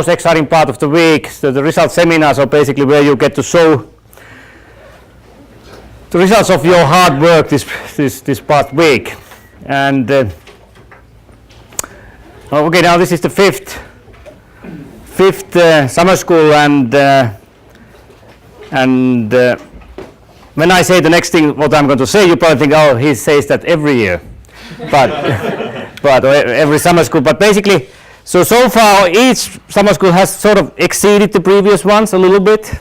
most exciting part of the week. So the result seminars are basically where you get to show the results of your hard work this past week. And okay, now this is the fifth summer school, and when I say the next thing, what I'm going to say, you probably think, oh, he says that every year, but every summer school. But basically, so far each summer school has sort of exceeded the previous ones a little bit.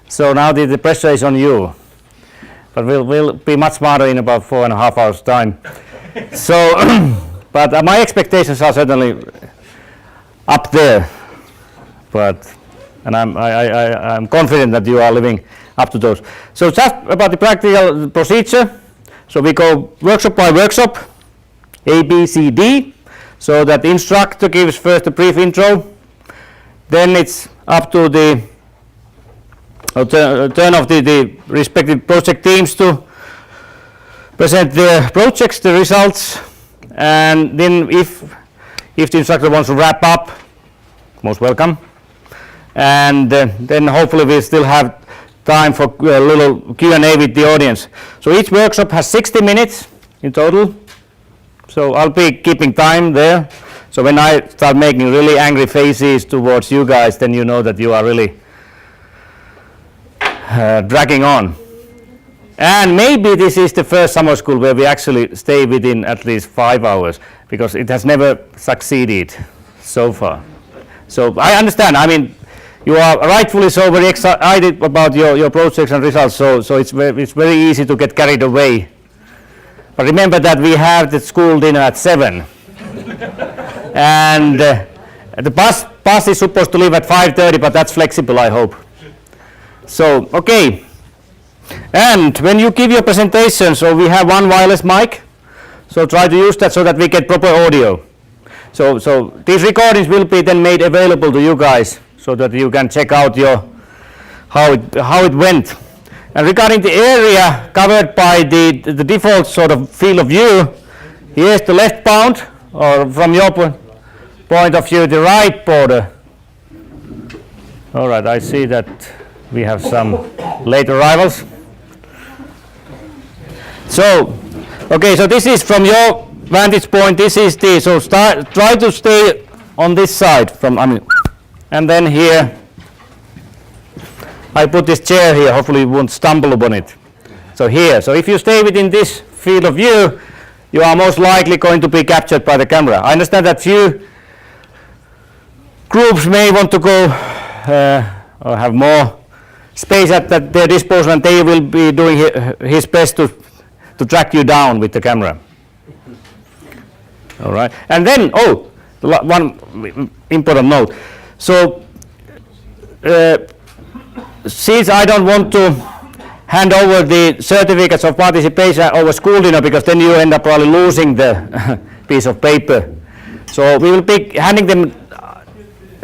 So now the pressure is on you. But we'll be much smarter in about 4.5 hours time. So, but my expectations are certainly up there. And I'm confident that you are living up to those. So just about the practical procedure. So we go workshop by workshop, A, B, C, D. So that the instructor gives first a brief intro. Then it's up to the turn of the respective project teams to present their projects, the results, and then if the instructor wants to wrap up, most welcome. And then hopefully we still have time for a little Q&A with the audience. So each workshop has 60 minutes in total. So I'll be keeping time there. So when I start making really angry faces towards you guys, then you know that you are really dragging on. And maybe this is the first summer school where we actually stay within at least 5 hours, because it has never succeeded so far. So I understand. I mean, you are rightfully so very excited about your projects and results. So it's very easy to get carried away. But remember that we have the school dinner at 7, and the bus is supposed to leave at 5:30, but that's flexible, I hope. So, okay, and when you give your presentation, so we have one wireless mic, so try to use that so that we get proper audio. So these recordings will be then made available to you guys so that you can check out how it went. And regarding the area covered by the default sort of field of view, here's the left bound, or from your point of view, the right border. All right, I see that we have some late arrivals. So, okay, so this is from your vantage point. This is try to stay on this side and then here. I put this chair here, hopefully you won't stumble upon it. So here, so if you stay within this field of view, you are most likely going to be captured by the camera. I understand that few groups may want to go or have more space at their disposal, and they will be doing his best to track you down with the camera. All right, and then, one important note. So, since I don't want to hand over the certificates of participation over school dinner, because then you end up probably losing the piece of paper. So we will be handing them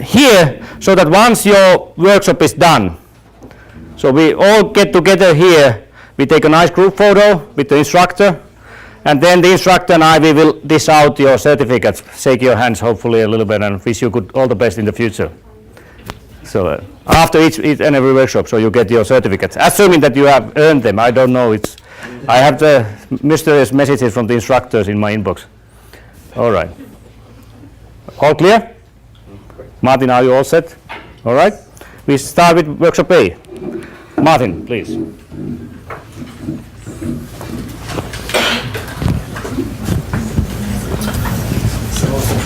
here, so that once your workshop is done, so we all get together here, we take a nice group photo with the instructor, and then the instructor and we will dish out your certificates, shake your hands hopefully a little bit, and wish you all the best in the future. So after each and every workshop, so you get your certificates, assuming that you have earned them. I don't know. I have the mysterious messages from the instructors in my inbox. All right. All clear? Martin, are you all set? All right. We start with workshop A. Martin, please.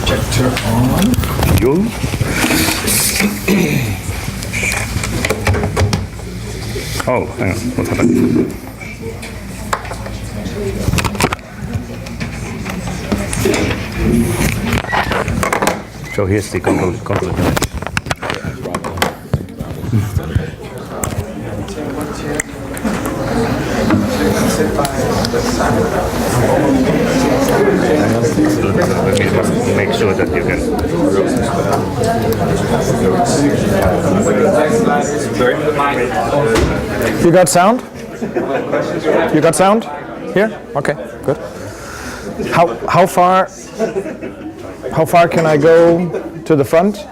Projector on. You. Oh, hang on. What happened? So here's the control device. Let me just make sure that you can. You got sound? You got sound? Here? Okay, good. How far can I go to the front?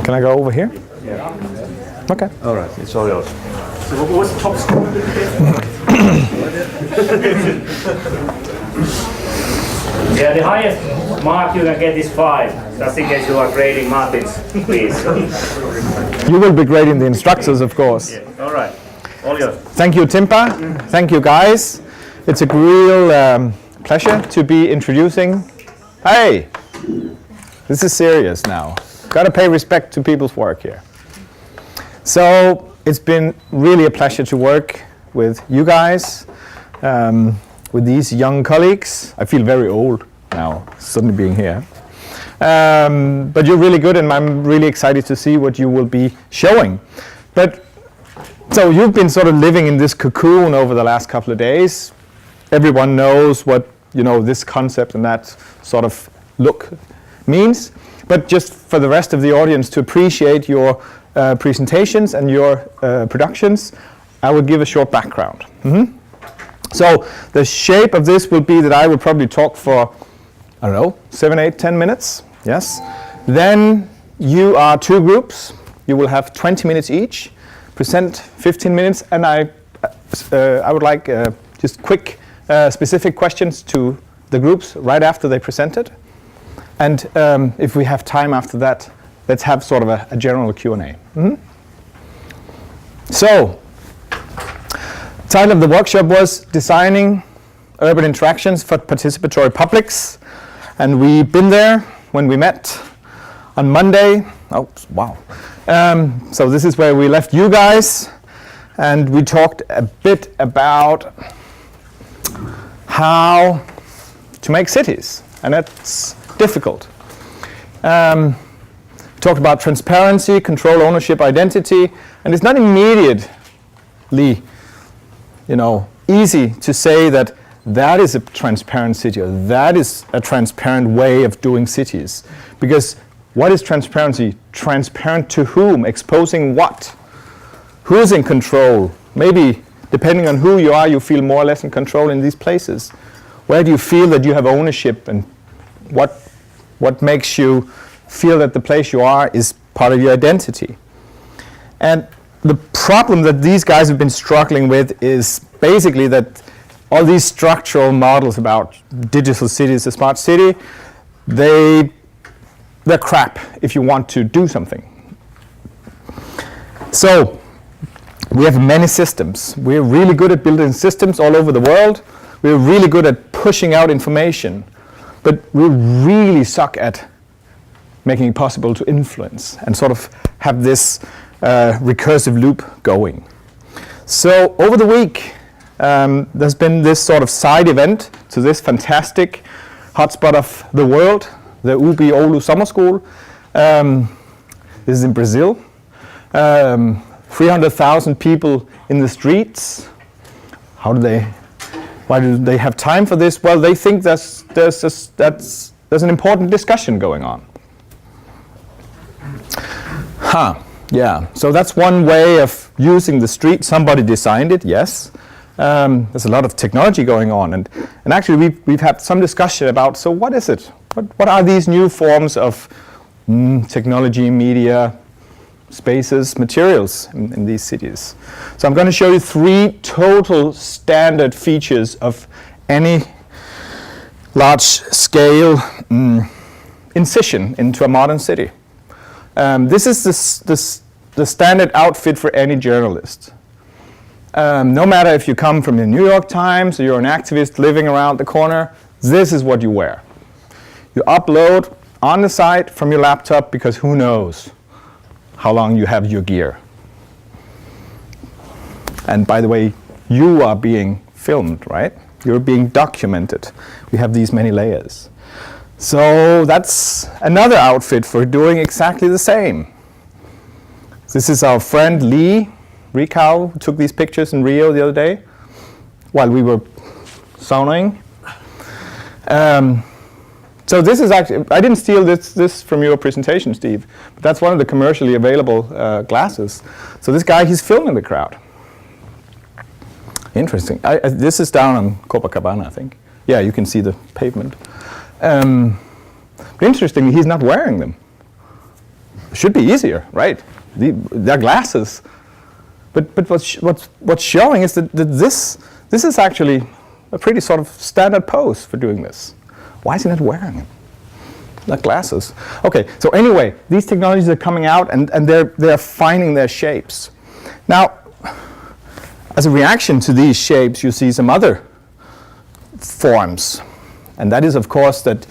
Can I go over here? Yeah. Okay. All right, it's all yours. So what was the top score? Yeah, the highest mark you can get is 5, just in case you are grading Martin's piece. You will be grading the instructors, of course. Yeah. All right, all yours. Thank you, Timpa. Thank you, guys. It's a real pleasure to be introducing. Hey, this is serious now. Got to pay respect to people's work here. So it's been really a pleasure to work with you guys, with these young colleagues. I feel very old now, suddenly being here. But you're really good, and I'm really excited to see what you will be showing. But so you've been sort of living in this cocoon over the last couple of days. Everyone knows what this concept and that sort of look means. But just for the rest of the audience to appreciate your presentations and your productions, I will give a short background. So the shape of this will be that I will probably talk for, 7, 8, 10 minutes. Yes. Then you are 2 groups. You will have 20 minutes each. Present 15 minutes, and I would like just quick specific questions to the groups right after they presented. And if we have time after that, let's have sort of a general Q&A. So, title of the workshop was Designing Urban Interactions for Participatory Publics. And we've been there when we met on Monday. Oh, wow. So this is where we left you guys. And we talked a bit about how to make cities. And that's difficult. Talked about transparency, control, ownership, identity, and it's not immediately, easy to say that that is a transparent city or that is a transparent way of doing cities. Because what is transparency? Transparent to whom? Exposing what? Who's in control? Maybe depending on who you are, you feel more or less in control in these places. Where do you feel that you have ownership, and what makes you feel that the place you are is part of your identity? And the problem that these guys have been struggling with is basically that all these structural models about digital cities, a smart city, they're crap if you want to do something. So we have many systems. We're really good at building systems all over the world. We're really good at pushing out information, but we really suck at making it possible to influence and sort of have this recursive loop going. So over the week, there's been this sort of side event to this fantastic hotspot of the world, the UBISS Oulu Summer School. This is in Brazil. 300,000 people in the streets. Why do they have time for this? Well, they think there's an important discussion going on. Yeah, so that's one way of using the street. Somebody designed it, yes. There's a lot of technology going on, and actually we've had some discussion about, so what is it? What are these new forms of technology, media, spaces, materials in these cities? So I'm going to show you 3 total standard features of any large-scale incision into a modern city. This is the standard outfit for any journalist. No matter if you come from the New York Times or you're an activist living around the corner, this is what you wear. You upload on the site from your laptop because who knows how long you have your gear. And by the way, you are being filmed, right? You're being documented. We have these many layers. So that's another outfit for doing exactly the same. This is our friend Lee Rikau, who took these pictures in Rio the other day while we were sauning. So this is actually, I didn't steal this from your presentation, Steve, but that's one of the commercially available glasses. So this guy, he's filming the crowd. Interesting. This is down on Copacabana, I think. Yeah, you can see the pavement. But interestingly, he's not wearing them. should be easier, right? They're glasses. But what's showing is that this is actually a pretty sort of standard pose for doing this. Why is he not wearing it? Not glasses. Okay, so anyway, these technologies are coming out and they're finding their shapes. Now, as a reaction to these shapes, you see some other forms. And that is, of course, that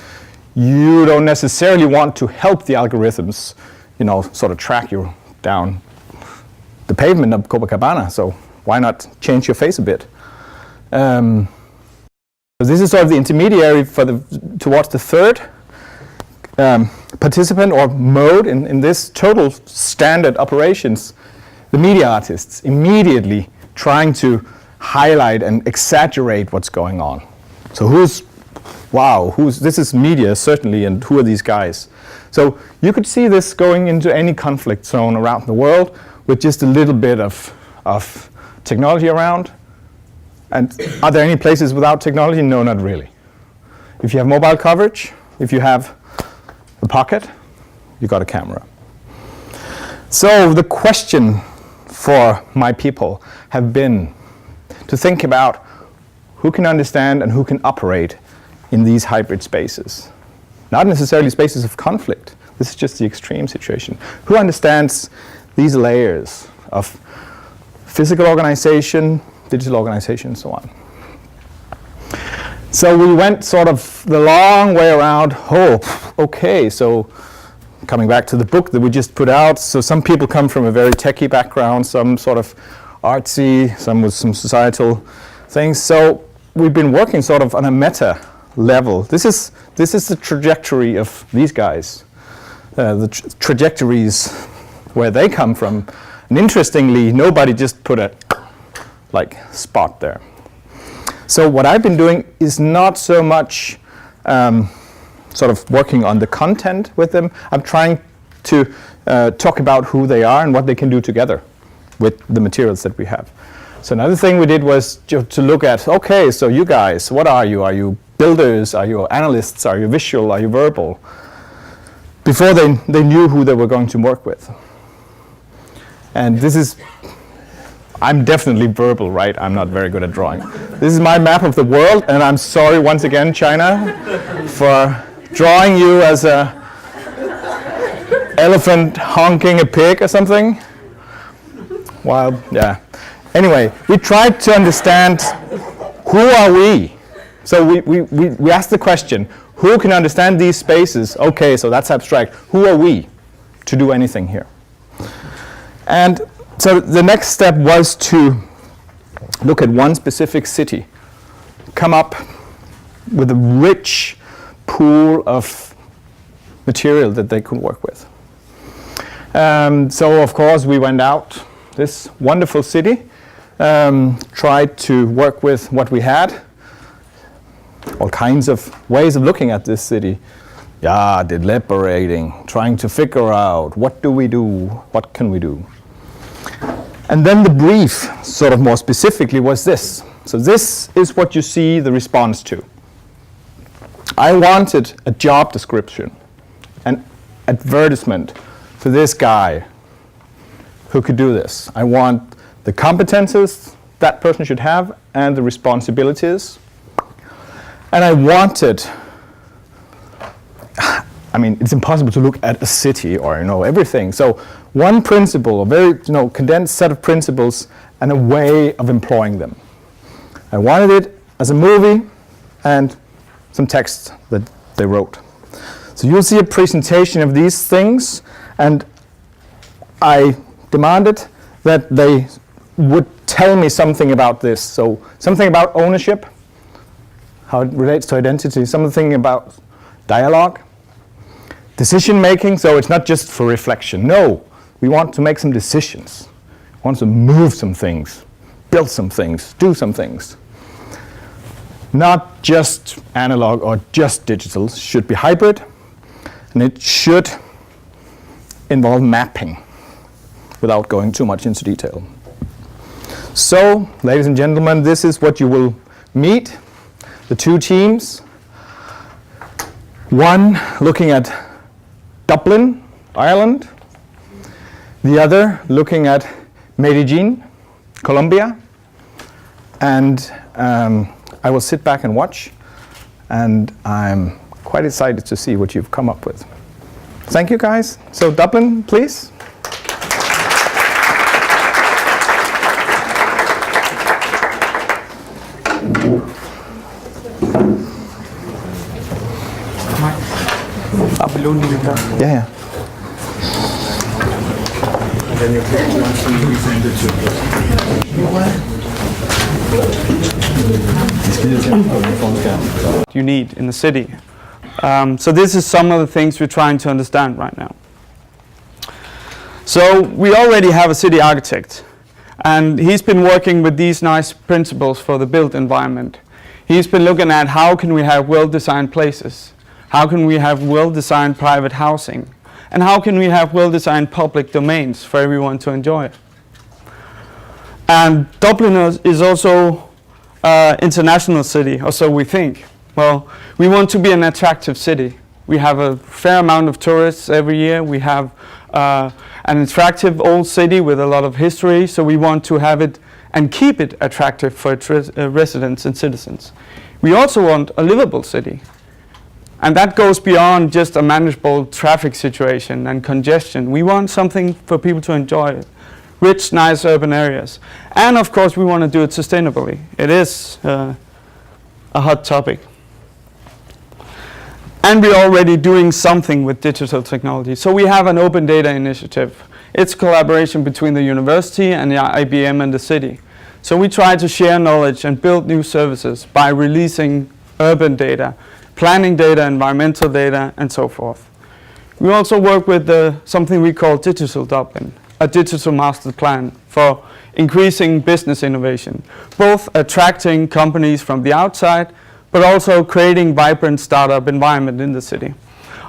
you don't necessarily want to help the algorithms, sort of track you down the pavement of Copacabana. So why not change your face a bit? So this is sort of the intermediary towards the third participant or mode in this total standard operations. The media artists immediately trying to highlight and exaggerate what's going on. So this is media certainly, and who are these guys? So you could see this going into any conflict zone around the world with just a little bit of technology around. And are there any places without technology? No, not really. If you have mobile coverage, if you have a pocket, you got a camera. So the question for my people have been to think about who can understand and who can operate in these hybrid spaces. Not necessarily spaces of conflict. This is just the extreme situation. Who understands these layers of physical organization, digital organization, and so on. So we went sort of the long way around. Okay, so coming back to the book that we just put out, so some people come from a very techie background, some sort of artsy, some with some societal things. So we've been working sort of on a meta level. This is the trajectory of these guys, the trajectories where they come from. And interestingly, nobody just put a spot there. So what I've been doing is not so much sort of working on the content with them. I'm trying to talk about who they are and what they can do together with the materials that we have. So another thing we did was to look at, okay, so you guys, what are you? Are you builders? Are you analysts? Are you visual? Are you verbal? Before they knew who they were going to work with. And I'm definitely verbal, right? I'm not very good at drawing. This is my map of the world, and I'm sorry once again, China, for drawing you as a elephant honking a pig or something. Well, yeah. Anyway, we tried to understand who are we? So we asked the question, who can understand these spaces? Okay, so that's abstract. Who are we to do anything here? And so the next step was to look at one specific city, come up with a rich pool of material that they could work with. So of course we went out, this wonderful city, tried to work with what we had, all kinds of ways of looking at this city. Yeah, deliberating, trying to figure out what do we do, what can we do. And then the brief, sort of more specifically, was this. So this is what you see the response to. I wanted a job description, an advertisement for this guy who could do this. I want the competences that person should have and the responsibilities. And I wanted, it's impossible to look at a city or everything. So one principle, a very condensed set of principles and a way of employing them. I wanted it as a movie and some text that they wrote. So you'll see a presentation of these things, and I demanded that they would tell me something about this. So something about ownership, how it relates to identity, something about dialogue, decision making, so it's not just for reflection. No, we want to make some decisions. We want to move some things, build some things, do some things. Not just analog or just digital, it should be hybrid, and it should involve mapping without going too much into detail. So, ladies and gentlemen, this is what you will meet. The two teams. One looking at Dublin, Ireland, the other looking at Medellin, Colombia. And I will sit back and watch, and I'm quite excited to see what you've come up with. Thank you, guys. So Dublin, please. Yeah. Then you click once and we send it you need in the city. So this is some of the things we're trying to understand right now. So we already have a city architect, and he's been working with these nice principles for the built environment. He's been looking at how can we have well-designed places, how can we have well-designed private housing, and how can we have well-designed public domains for everyone to enjoy. And Dublin is also an international city, or so we think. Well, we want to be an attractive city. We have a fair amount of tourists every year. We have an attractive old city with a lot of history, so we want to have it and keep it attractive for its residents and citizens. We also want a livable city. And that goes beyond just a manageable traffic situation and congestion. We want something for people to enjoy. Rich, nice urban areas. And of course we want to do it sustainably. It is a hot topic. And we're already doing something with digital technology. So we have an open data initiative. It's collaboration between the university and the IBM and the city. So we try to share knowledge and build new services by releasing urban data, planning data, environmental data, and so forth. We also work with something we call Digital Dublin, a digital master plan for increasing business innovation, both attracting companies from the outside, but also creating vibrant startup environment in the city.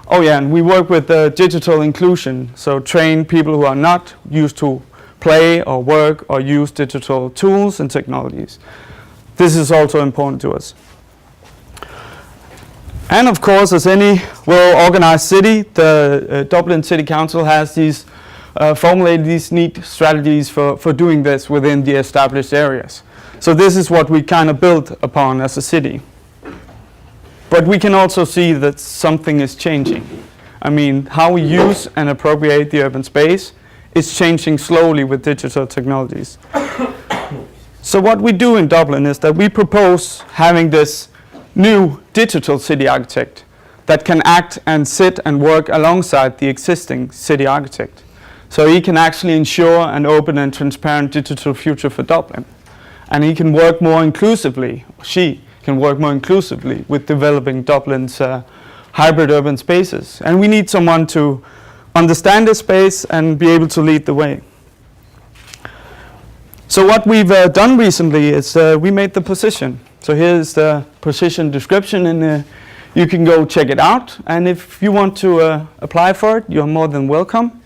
Oh yeah, and we work with digital inclusion, so train people who are not used to play or work or use digital tools and technologies. This is also important to us. And of course, as any well-organized city, the Dublin City Council has formulated these neat strategies for doing this within the established areas. So this is what we kind of built upon as a city. But we can also see that something is changing. I mean, how we use and appropriate the urban space is changing slowly with digital technologies. So what we do in Dublin is that we propose having this new digital city architect that can act and sit and work alongside the existing city architect. So he can actually ensure an open and transparent digital future for Dublin. And he can work more inclusively, she can work more inclusively with developing Dublin's hybrid urban spaces. And we need someone to understand the space and be able to lead the way. So what we've done recently is we made the position. So here's the position description, and you can go check it out. And if you want to apply for it, you're more than welcome.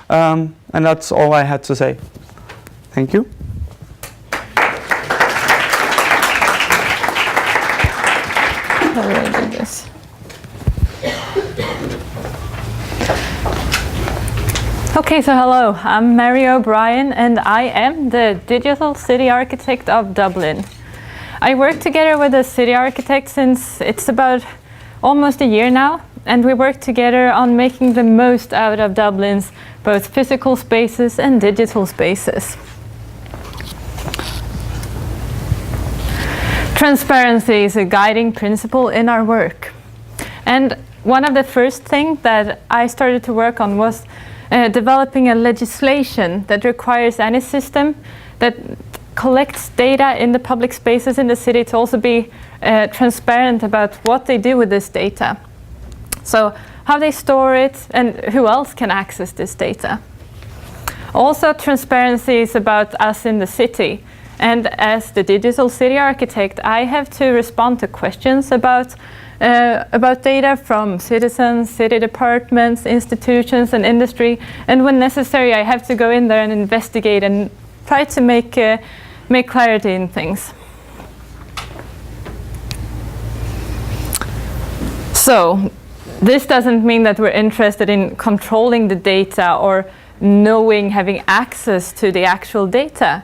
And that's all I had to say. Thank you. How do I do this? Okay, so hello, I'm Mary O'Brien, and I am the Digital City Architect of Dublin. I work together with the city architect since it's about almost a year now, and we work together on making the most out of Dublin's both physical spaces and digital spaces. Transparency is a guiding principle in our work. And one of the first things that I started to work on was developing a legislation that requires any system that collects data in the public spaces in the city to also be transparent about what they do with this data. So how they store it and who else can access this data. Also, transparency is about us in the city. And as the digital city architect, I have to respond to questions about data from citizens, city departments, institutions, and industry. And when necessary, I have to go in there and investigate and try to make clarity in things. So this doesn't mean that we're interested in controlling the data or knowing, having access to the actual data.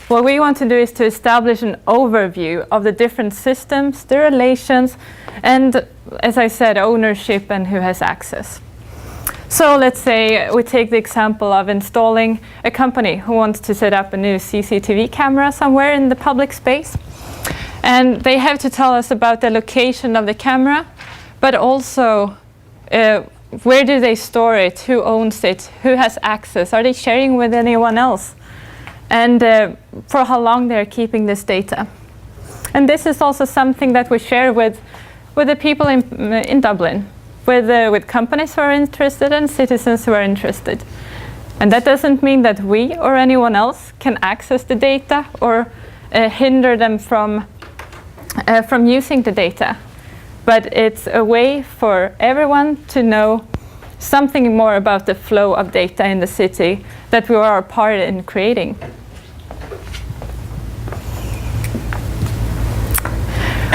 What we want to do is to establish an overview of the different systems, the relations, and, as I said, ownership and who has access. So let's say we take the example of installing a company who wants to set up a new CCTV camera somewhere in the public space. And they have to tell us about the location of the camera, but also where do they store it, who owns it, who has access, are they sharing with anyone else, and for how long they're keeping this data. And this is also something that we share with the people in Dublin, with companies who are interested and citizens who are interested. And that doesn't mean that we or anyone else can access the data or hinder them from using the data. But it's a way for everyone to know something more about the flow of data in the city that we are a part in creating.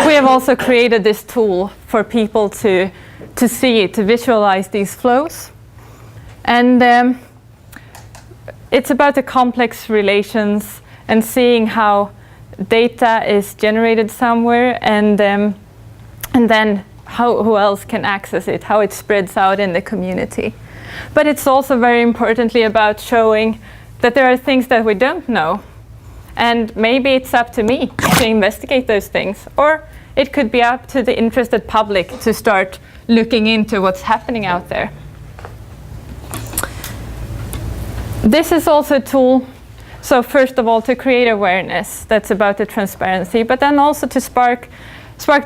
We have also created this tool for people to see, to visualize these flows. And it's about the complex relations and seeing how data is generated somewhere and then who else can access it, how it spreads out in the community. But it's also very importantly about showing that there are things that we don't know. And maybe it's up to me to investigate those things. Or it could be up to the interested public to start looking into what's happening out there. This is also a tool, so first of all, to create awareness. That's about the transparency, but then also to spark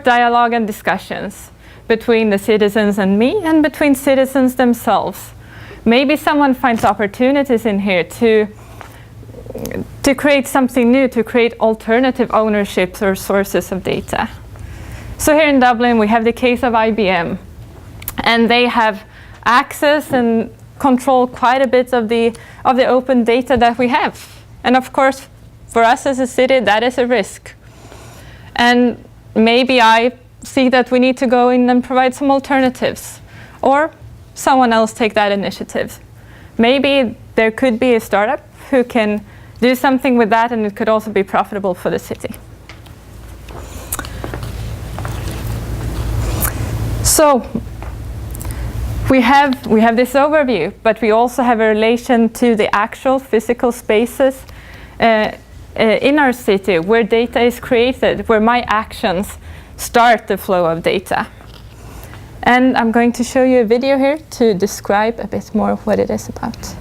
dialogue and discussions between the citizens and me and between citizens themselves. Maybe someone finds opportunities in here to create something new, to create alternative ownerships or sources of data. So here in Dublin, we have the case of IBM, and they have access and control quite a bit of the open data that we have. And of course, for us as a city, that is a risk. And maybe I see that we need to go in and provide some alternatives, or someone else take that initiative. Maybe there could be a startup who can do something with that, and it could also be profitable for the city. So we have this overview, but we also have a relation to the actual physical spaces in our city where data is created, where my actions start the flow of data. And I'm going to show you a video here to describe a bit more of what it is about.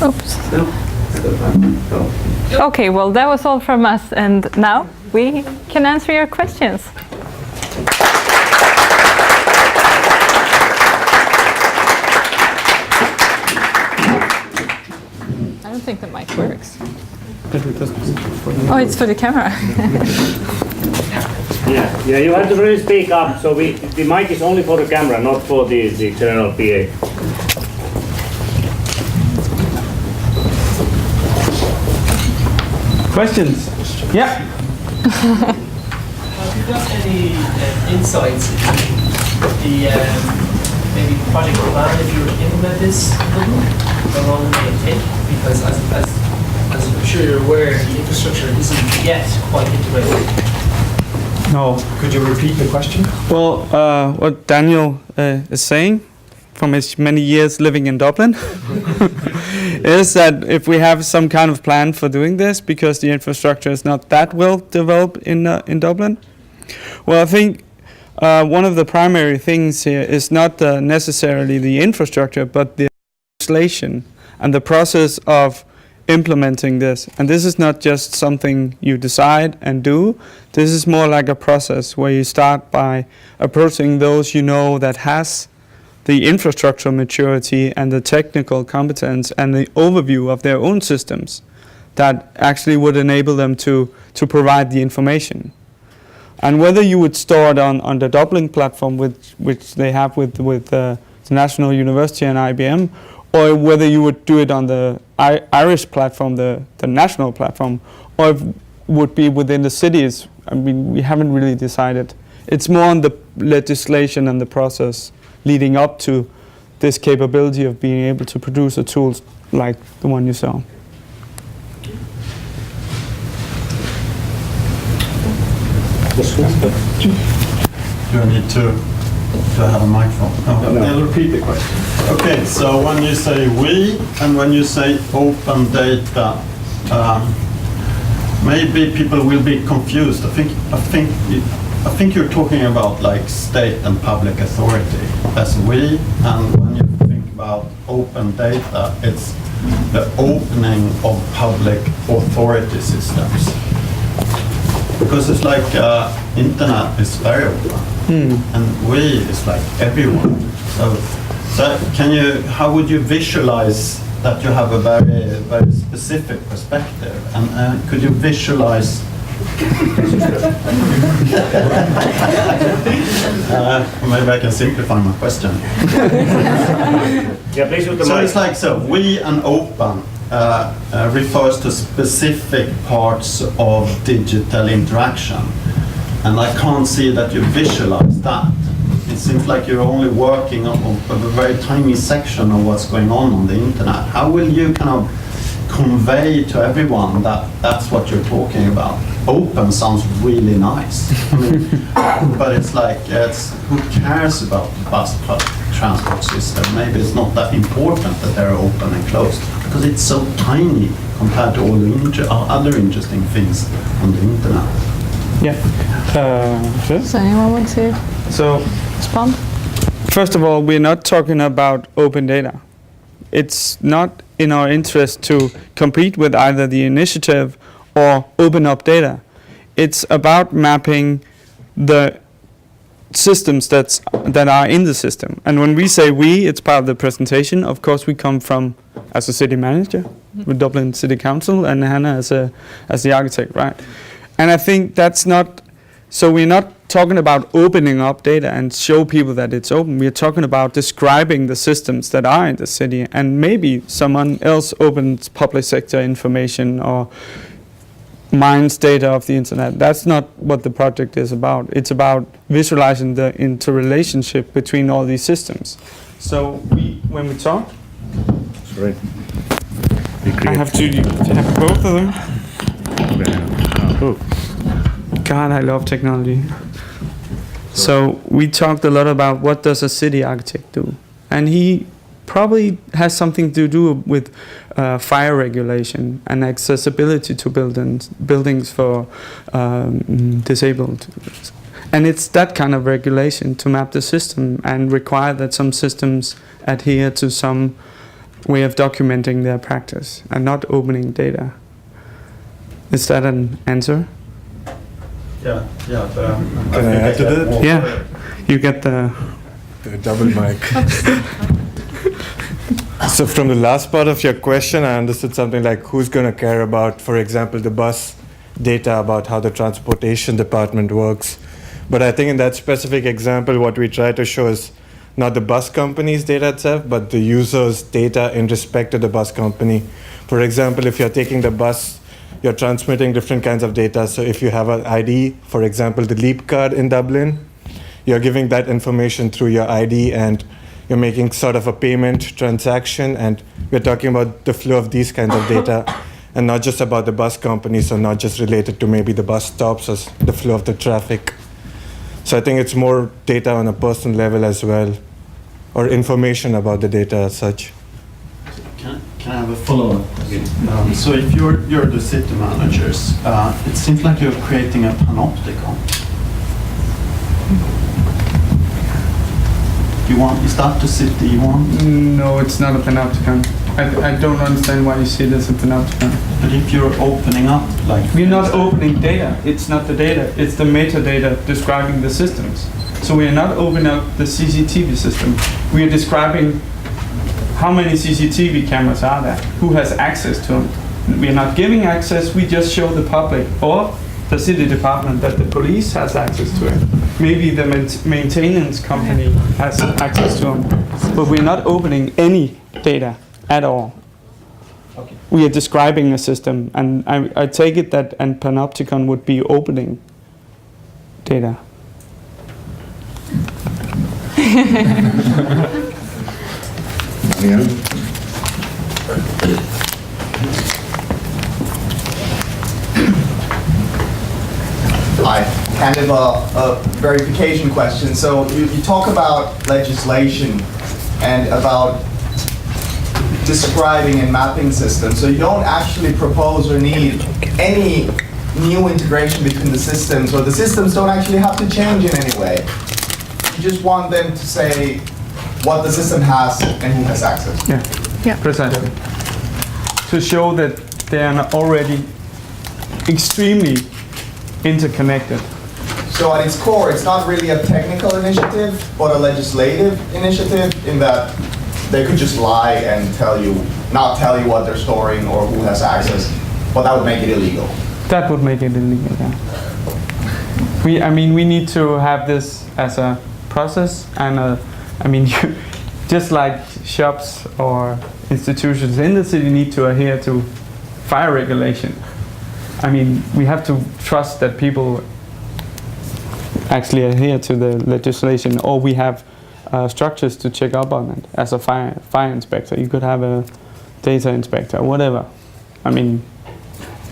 Oops. Okay, well, that was all from us, and now we can answer your questions. I don't think the mic works. Oh, it's for the camera. Yeah, you have to really speak up. So the mic is only for the camera, not for the general PA. Questions? Yeah. Have you got any insights into the maybe project plan if you were to implement this? How long may it take? Because as I'm sure you're aware, the infrastructure isn't yet quite integrated. No. Could you repeat the question? Well, what Daniel is saying from his many years living in Dublin is that if we have some kind of plan for doing this, because the infrastructure is not that well developed in Dublin, well, I think one of the primary things here is not necessarily the infrastructure, but the legislation and the process of implementing this. And this is not just something you decide and do. This is more like a process where you start by approaching those you know that has the infrastructure maturity and the technical competence and the overview of their own systems that actually would enable them to provide the information. And whether you would store it on the Dublin platform, which they have with the National University and IBM, or whether you would do it on the Irish platform, the national platform, or if it would be within the cities, I mean, we haven't really decided. It's more on the legislation and the process leading up to this capability of being able to produce a tool like the one you saw. Do I need to have a microphone? No. I'll repeat the question. Okay, so when you say we and when you say open data, maybe people will be confused. I think you're talking about like state and public authority as we, and when you think about open data, it's the opening of public authority systems. Because it's like internet is very open, and we is like everyone. So how would you visualize that you have a very, very specific perspective? And could you visualize? Maybe I can simplify my question. Yeah, please use the So mic. it's like, so we and open refers to specific parts of digital interaction. And I can't see that you visualize that. It seems like you're only working on a very tiny section of what's going on the internet. How will you kind of convey to everyone that that's what you're talking about? Open sounds really nice. I mean, but it's like, who cares about the bus transport system? Maybe it's not that important that they're open and closed, because it's so tiny compared to all the other interesting things on the internet. Yeah. Does anyone want to So, respond? first of all, we're not talking about open data. It's not in our interest to compete with either the initiative or open up data. It's about mapping the systems that are in the system. And when we say we, it's part of the presentation. Of course, we come from as a city manager with Dublin City Council, and Hannah as the architect, right? And I think that's not. So we're not talking about opening up data and show people that it's open. We're talking about describing the systems that are in the city, and maybe someone else opens public sector information or mines data of the internet. That's not what the project is about. It's about visualizing the interrelationship between all these systems. So when we talk, Sorry. I have to have both of them. Oh. God, I love technology. So we talked a lot about what does a city architect do, and he probably has something to do with fire regulation and accessibility to buildings for disabled. And it's that kind of regulation to map the system and require that some systems adhere to some way of documenting their practice and not opening data. Is that an answer? Yeah, but Can I add to that? Yeah, you get the Double mic. So from the last part of your question, I understood something like who's going to care about, for example, the bus data about how the transportation department works. But I think in that specific example, what we try to show is not the bus company's data itself, but the user's data in respect to the bus company. For example, if you're taking the bus, you're transmitting different kinds of data. So if you have an ID, for example, the Leap card in Dublin, you're giving that information through your ID and you're making sort of a payment transaction, and we're talking about the flow of these kinds of data and not just about the bus companies, so not just related to maybe the bus stops or the flow of the traffic. So I think it's more data on a personal level as well, or information about the data as such. Can I have a follow-up? So if you're the city managers, it seems like you're creating a panopticon. Is that the city you want? No, it's not a panopticon. I don't understand why you see this as a panopticon. But if you're opening up, like... We're not opening data. It's not the data. It's the metadata describing the systems. So we are not opening up the CCTV system. We are describing how many CCTV cameras are there, who has access to them. We are not giving access, we just show the public or the city department that the police has access to it. Maybe the maintenance company has access to them. But we're not opening any data at all. Okay. We are describing a system, and I take it that an panopticon would be opening data. Hi, kind of a verification question. So you talk about legislation and about describing and mapping systems. So you don't actually propose or need any new integration between the systems, or the systems don't actually have to change in any way. You just want them to say what the system has and who has access. Yeah, precisely. To show that they are already extremely interconnected. So at its core, it's not really a technical initiative, but a legislative initiative in that they could just lie and not tell you what they're storing or who has access, but that would make it illegal. That would make it illegal, yeah. We need to have this as a process, and just like shops or institutions in the city need to adhere to fire regulation. We have to trust that people actually adhere to the legislation, or we have structures to check up on it. As a fire inspector, you could have a data inspector, whatever.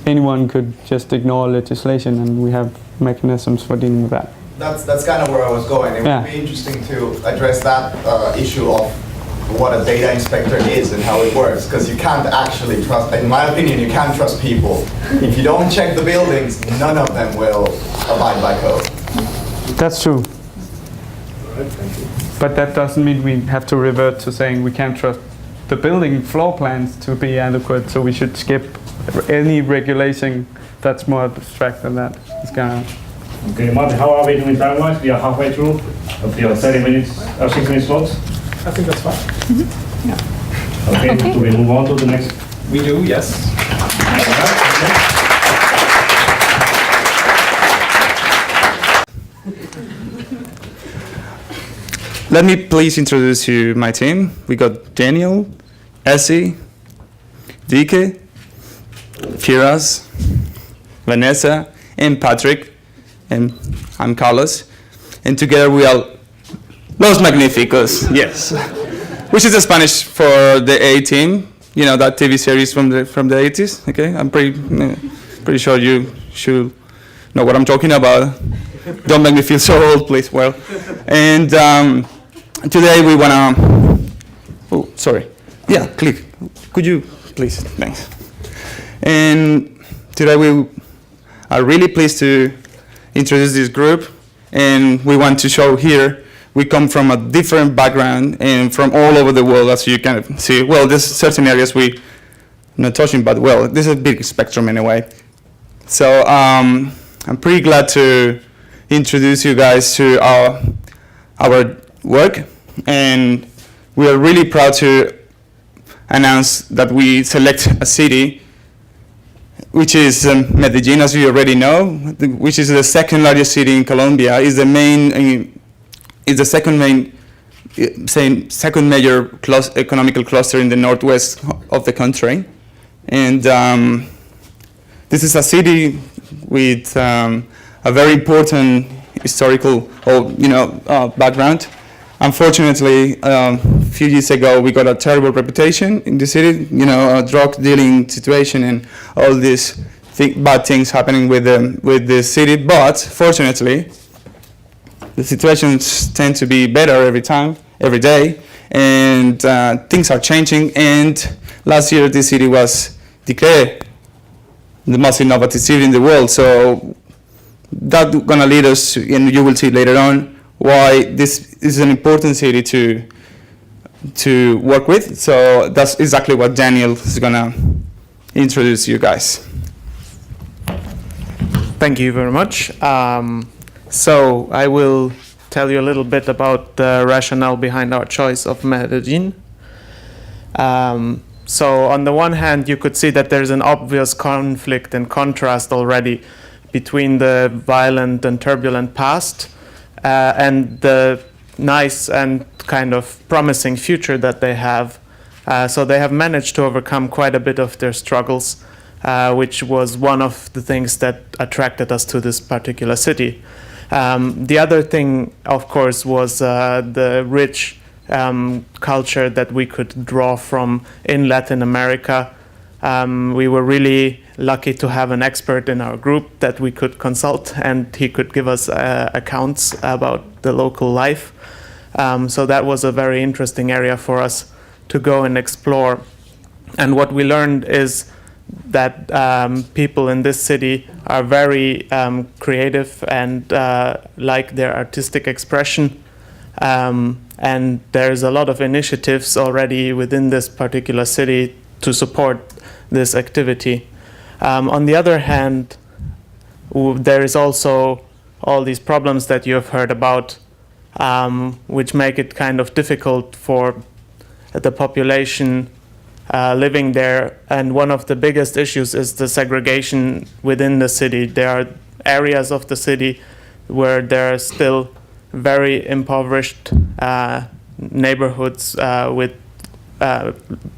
Anyone could just ignore legislation, and we have mechanisms for dealing with that. That's kind of where I was going. It would be interesting to address that issue of what a data inspector is and how it works, because you can't actually trust, in my opinion, you can't trust people. If you don't check the buildings, none of them will abide by code. That's true. But that doesn't mean we have to revert to saying we can't trust the building floor plans to be adequate, so we should skip any regulation that's more abstract than that. Okay, Martin, how are we doing time-wise? We are halfway through of your 30 minutes or 6 minute slots. I think that's fine. Okay, do we move on to the next? We do, yes. Let me please introduce you my team. We got Daniel, Essie, Dike, Firas, Vanessa, and Patrick, and I'm Carlos. And together we are Los Magníficos, yes. Which is the Spanish for the A-Team, that TV series from the 80s, okay? I'm pretty sure you should know what I'm talking about. Don't make me feel so old, please. Well, and today we wanna, oh, sorry. Yeah, click. Could you, please, thanks. And today we are really pleased to introduce this group. and we want to show here we come from a different background and from all over the world, as you can see. Well, there's certain areas we're not touching, but well, this is a big spectrum anyway. So I'm pretty glad to introduce you guys to our work, and we are really proud to announce that we select a city, which is Medellin, as you already know, which is the second largest city in Colombia. Is the second major economical cluster in the northwest of the country, and this is a city with a very important historical, background. Unfortunately, a few years ago, we got a terrible reputation in the city, a drug dealing situation and all these bad things happening with the city. But fortunately, the situations tend to be better every day, and things are changing. And last year, this city was declared the most innovative city in the world. So that's gonna lead us, and you will see later on, why this is an important city to work with. So that's exactly what Daniel is gonna introduce you guys. Thank you very much. So I will tell you a little bit about the rationale behind our choice of Medellin. So on the one hand, you could see that there's an obvious conflict and contrast already between the violent and turbulent past and the nice and kind of promising future that they have. So they have managed to overcome quite a bit of their struggles, which was one of the things that attracted us to this particular city. The other thing, of course, was the rich culture that we could draw from in Latin America. We were really lucky to have an expert in our group that we could consult, and he could give us accounts about the local life. So that was a very interesting area for us to go and explore. And what we learned is that people in this city are very creative and like their artistic expression. And there's a lot of initiatives already within this particular city to support this activity. On the other hand, there is also all these problems that you have heard about, which make it kind of difficult for the population living there. And one of the biggest issues is the segregation within the city. There are areas of the city where there are still very impoverished neighborhoods with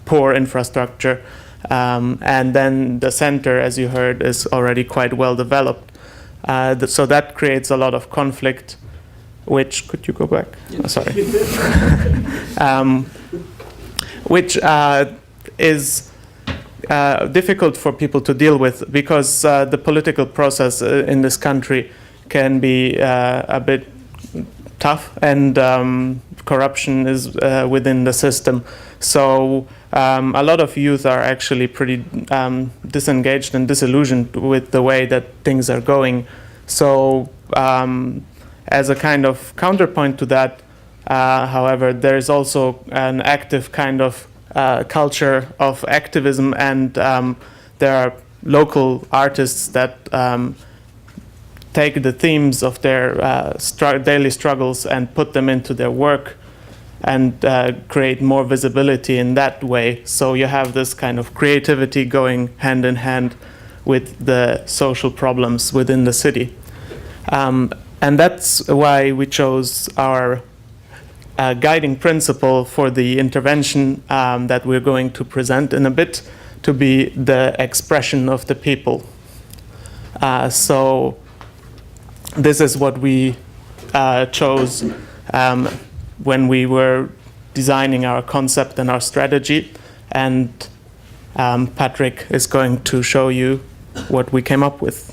poor infrastructure. And then the center, as you heard, is already quite well developed. So that creates a lot of conflict, which, could you go back? Oh, sorry. Which is difficult for people to deal with, because the political process in this country can be a bit tough, and corruption is within the system. So a lot of youth are actually pretty disengaged and disillusioned with the way that things are going. So as a kind of counterpoint to that, however, there is also an active kind of culture of activism, and there are local artists that take the themes of their daily struggles and put them into their work, and create more visibility in that way. So you have this kind of creativity going hand in hand with the social problems within the city. And that's why we chose our guiding principle for the intervention that we're going to present in a bit to be the expression of the people. So this is what we chose when we were designing our concept and our strategy, and Patrick is going to show you what we came up with.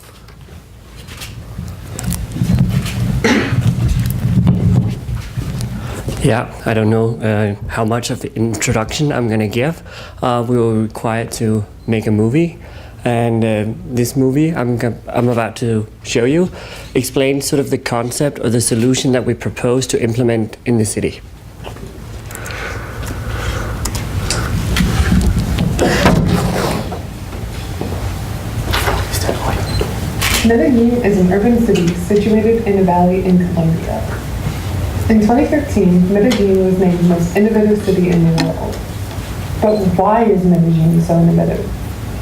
Yeah, I don't know how much of the introduction I'm going to give. We were required to make a movie And this movie I'm about to show you explains sort of the concept or the solution that we propose to implement in the city. Medellin is an urban city situated in a valley in Colombia. In 2013, Medellin was named the most innovative city in the world. But why is Medellin so innovative?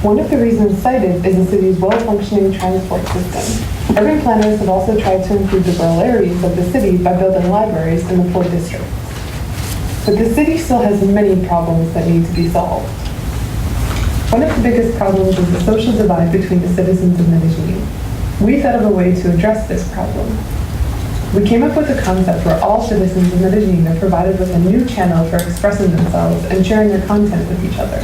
One of the reasons cited is the city's well-functioning transport system. Urban planners have also tried to improve the rural areas of the city by building libraries in the poor districts. But the city still has many problems that need to be solved. One of the biggest problems is the social divide between the citizens of Medellin. We thought of a way to address this problem. We came up with a concept where all citizens of Medellin are provided with a new channel for expressing themselves and sharing their content with each other.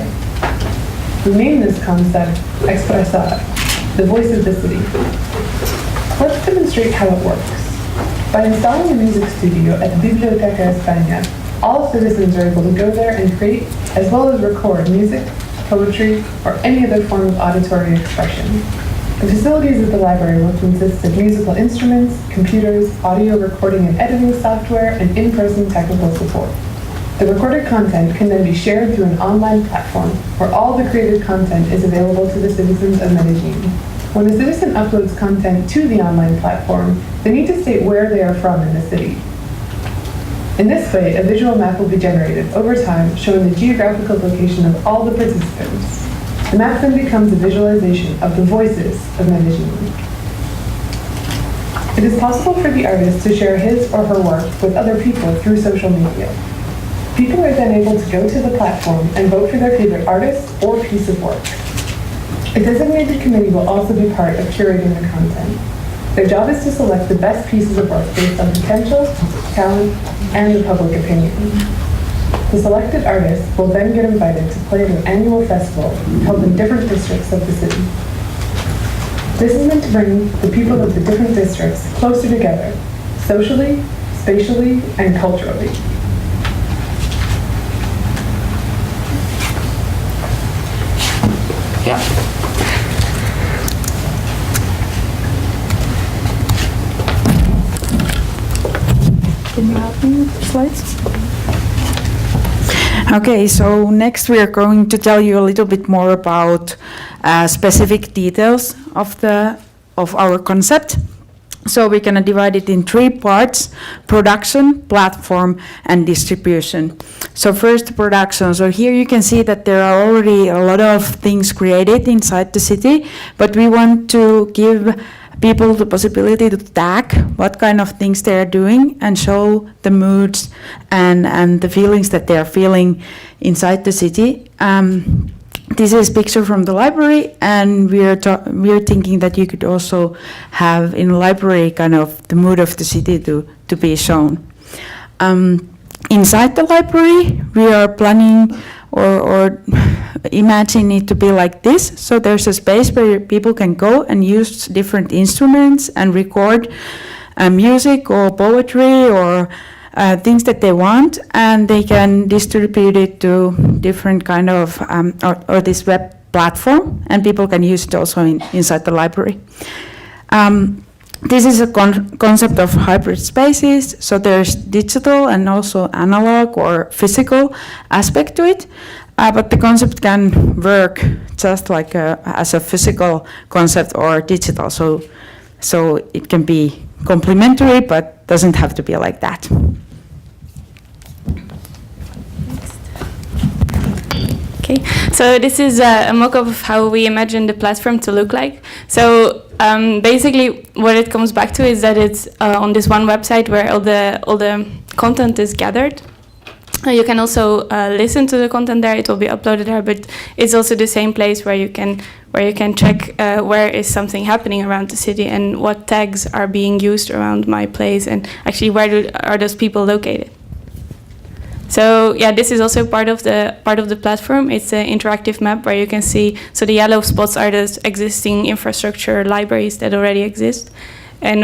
We named this concept Expresar, the voice of the city. Let's demonstrate how it works. By installing a music studio at the Biblioteca España, all citizens are able to go there and create, as well as record music, poetry, or any other form of auditory expression. The facilities of the library will consist of musical instruments, computers, audio recording and editing software, and in-person technical support. The recorded content can then be shared through an online platform where all the created content is available to the citizens of Medellin. When a citizen uploads content to the online platform, they need to state where they are from in the city. In this way, a visual map will be generated over time showing the geographical location of all the participants. The map then becomes a visualization of the voices of Medellin. It is possible for the artist to share his or her work with other people through social media. People are then able to go to the platform and vote for their favorite artist or piece of work. A designated committee will also be part of curating the content. Their job is to select the best pieces of work based on potential, talent, and the public opinion. The selected artists will then get invited to play at an annual festival held in different districts of the city. This is meant to bring the people of the different districts closer together, socially, spatially, and culturally. Yeah. Can you help me with the slides? Okay, so next we are going to tell you a little bit more about specific details of our concept. So we're going to divide it in 3 parts: production, platform, and distribution. So first, production. So here you can see that there are already a lot of things created inside the city, but we want to give people the possibility to tag what kind of things they are doing and show the moods and the feelings that they are feeling inside the city. This is a picture from the library, and we are thinking that you could also have in the library kind of the mood of the city to be shown. Inside the library, we are planning or imagine it to be like this. So there's a space where people can go and use different instruments and record music or poetry or things that they want, and they can distribute it to different kind of, or this web platform, and people can use it also inside the library. This is a concept of hybrid spaces, so there's digital and also analog or physical aspect to it, but the concept can work just like as a physical concept or digital, so it can be complementary, but doesn't have to be like that. Okay, so this is a mock-up of how we imagine the platform to look like. So basically what it comes back to is that it's on this one website where all the content is gathered. You can also listen to the content there, it will be uploaded there, but it's also the same place where you can check where is something happening around the city and what tags are being used around my place, and actually where are those people located. So yeah, this is also part of the platform. It's an interactive map where you can see, so the yellow spots are the existing infrastructure libraries that already exist, and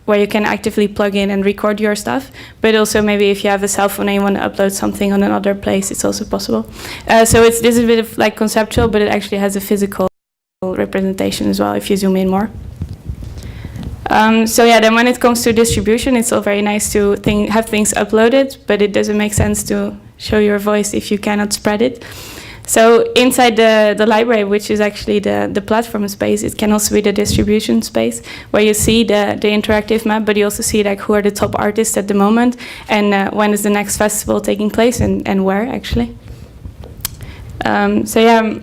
where you can actively plug in and record your stuff. But also maybe if you have a cell phone and you want to upload something on another place, it's also possible. So this is a bit of like conceptual, but it actually has a physical representation as well if you zoom in more. So yeah, then when it comes to distribution, it's all very nice to have things uploaded, but it doesn't make sense to show your voice if you cannot spread it. So inside the library, which is actually the platform space, it can also be the distribution space where you see the interactive map, but you also see like who are the top artists at the moment and when is the next festival taking place and where actually. So yeah,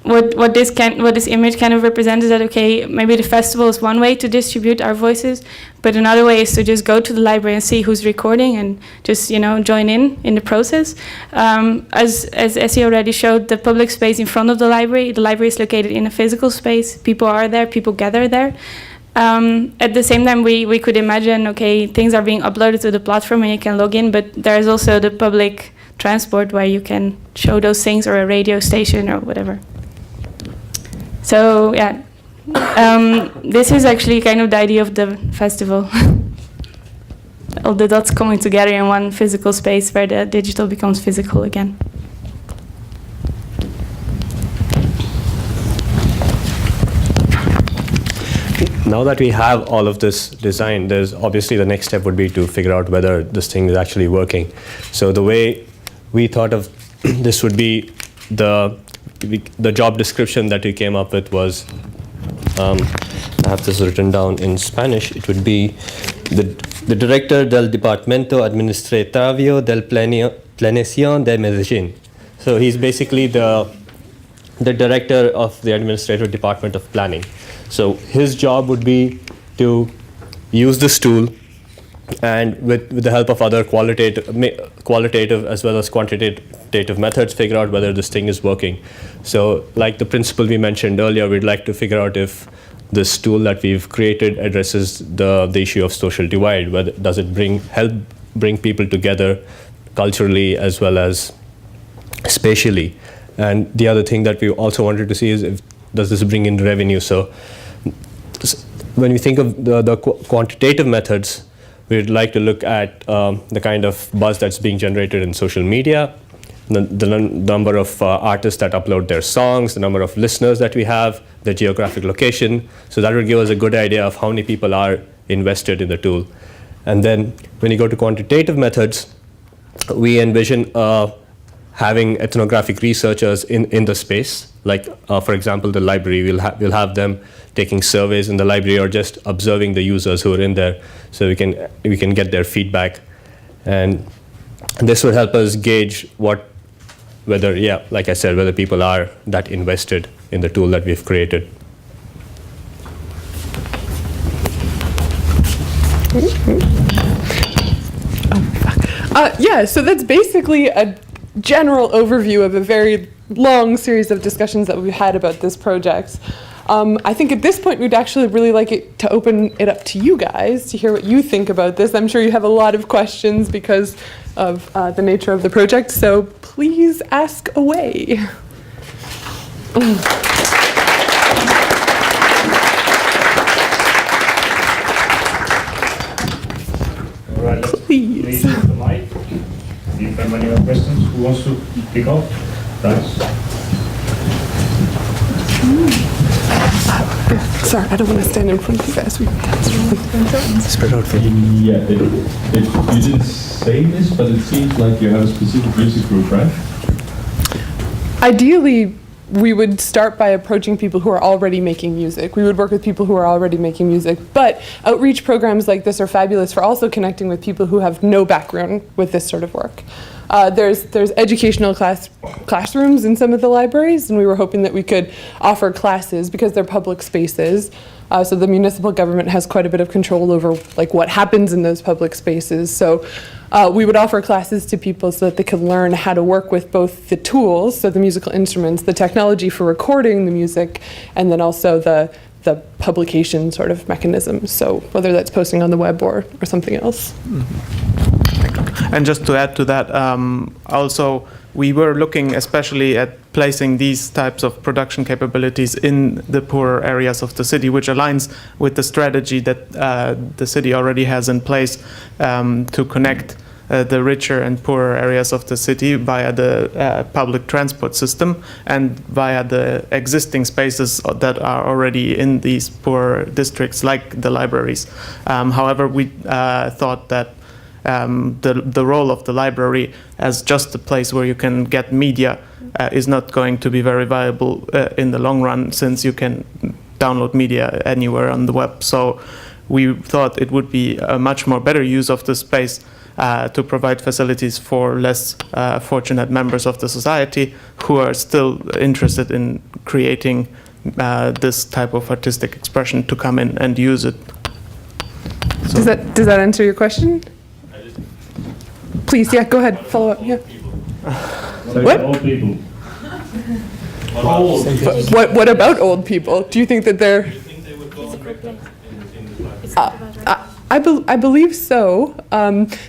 what this image kind of represents is that, okay, maybe the festival is one way to distribute our voices, but another way is to just go to the library and see who's recording and just, you know, join in the process. As he already showed, the public space in front of the library is located in a physical space. People are there, people gather there. At the same time, we could imagine, okay, things are being uploaded to the platform and you can log in, but there is also the public transport where you can show those things, or a radio station or whatever. So yeah, this is actually kind of the idea of the festival. All the dots coming together in one physical space where the digital becomes physical again. Now that we have all of this design, there's obviously the next step would be to figure out whether this thing is actually working. So the way we thought of this would be the job description that we came up with was, I have this written down in Spanish, it would be the director del Departamento Administrativo del Planeación de Medellín. So he's basically the director of the administrative department of planning. So his job would be to use this tool and with the help of other qualitative as well as quantitative methods, figure out whether this thing is working. So like the principle we mentioned earlier, we'd like to figure out if this tool that we've created addresses the issue of social divide. Whether does it help bring people together culturally as well as spatially. And the other thing that we also wanted to see is does this bring in revenue. So when we think of the quantitative methods, we'd like to look at the kind of buzz that's being generated in social media, the number of artists that upload their songs, the number of listeners that we have, the geographic location. So that would give us a good idea of how many people are invested in the tool. And then when you go to quantitative methods, we envision having ethnographic researchers in the space. Like, for example, the library, we'll have them taking surveys in the library or just observing the users who are in there, so we can get their feedback. And this would help us gauge whether, yeah, like I said, whether people are that invested in the tool that we've created. Yeah, so that's basically a general overview of a very long series of discussions that we've had about this project. I think at this point we'd actually really like it to open it up to you guys to hear what you think about this. I'm sure you have a lot of questions because of the nature of the project, so please ask away. All right, please use the mic. See if anybody has questions. Who wants to pick up? Sorry, I don't want to stand in front of you guys. Spread out for you. Yeah, you didn't say this, but it seems like you have a specific music group, right? Ideally, we would start by approaching people who are already making music. We would work with people who are already making music, but outreach programs like this are fabulous for also connecting with people who have no background with this sort of work. There's educational classrooms in some of the libraries, and we were hoping that we could offer classes because they're public spaces. So the municipal government has quite a bit of control over like what happens in those public spaces. So we would offer classes to people so that they could learn how to work with both the tools, so the musical instruments, the technology for recording the music, and then also the publication sort of mechanisms. So whether that's posting on the web or something else. And just to add to that, also we were looking especially at placing these types of production capabilities in the poorer areas of the city, which aligns with the strategy that the city already has in place to connect the richer and poorer areas of the city via the public transport system and via the existing spaces that are already in these poor districts, like the libraries. However, we thought that the role of the library as just a place where you can get media is not going to be very viable in the long run, since you can download media anywhere on the web. So we thought it would be a much more better use of the space to provide facilities for less fortunate members of the society who are still interested in creating this type of artistic expression to come in and use it. So Does that answer your question? Please, yeah, go ahead, follow up. Yeah. What? Old people. What about old people? Do you think that they're? I believe so.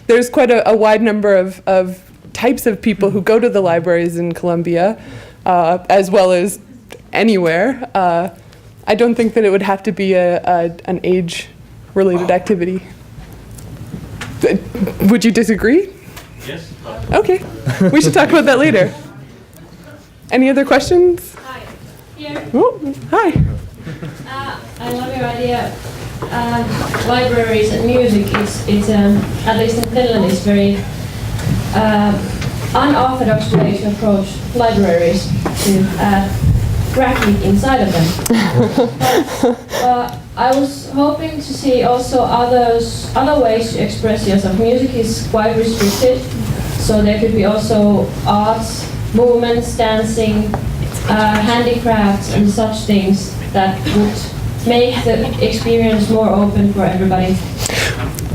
There's quite a wide number of types of people who go to the libraries in Colombia, as well as anywhere. I don't think that it would have to be an age-related activity. Would you disagree? Yes. Okay, we should talk about that later. Any other questions? Hi. Here. Oh, hi. I love your idea. Libraries and music is at least in Finland, is very unorthodox way to approach libraries, to graphic inside of them. But, I was hoping to see also other ways to express yourself. Music is quite restricted, so there could be also arts, movements, dancing, handicrafts and such things that would make the experience more open for everybody.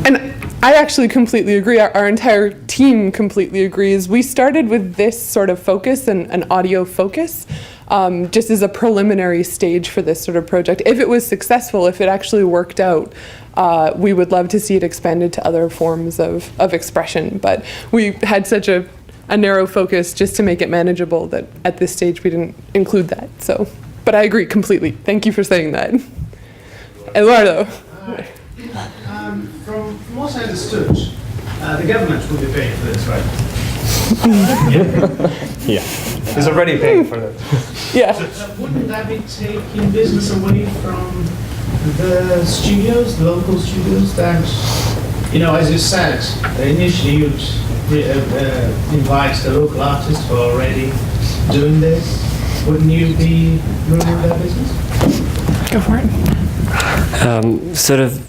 And I actually completely agree. Our entire team completely agrees. We started with this sort of focus, an audio focus, just as a preliminary stage for this sort of project. If it was successful, if it actually worked out, we would love to see it expanded to other forms of expression. But we had such a narrow focus just to make it manageable that at this stage we didn't include that. So, but I agree completely. Thank you for saying that. Eduardo. From what I understood, the government will be paying for this, right? Yeah. He's already paying for that. Yeah. Wouldn't that be taking business away from the studios, the local studios that, as you said, initially you'd invite the local artists who are already doing this? Wouldn't you be ruining their business? Go for it. Sort of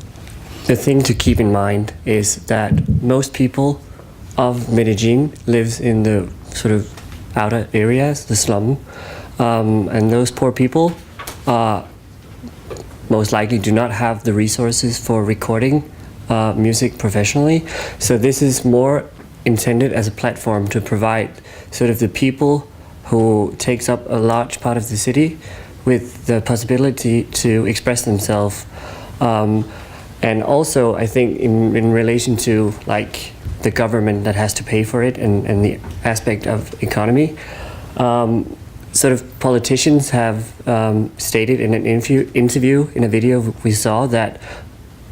the thing to keep in mind is that most people of Medellin lives in the sort of outer areas, the slum, and those poor people most likely do not have the resources for recording music professionally. So this is more intended as a platform to provide sort of the people who takes up a large part of the city with the possibility to express themselves. And also, I think in relation to like the government that has to pay for it and the aspect of economy, sort of politicians have stated in an interview in a video we saw that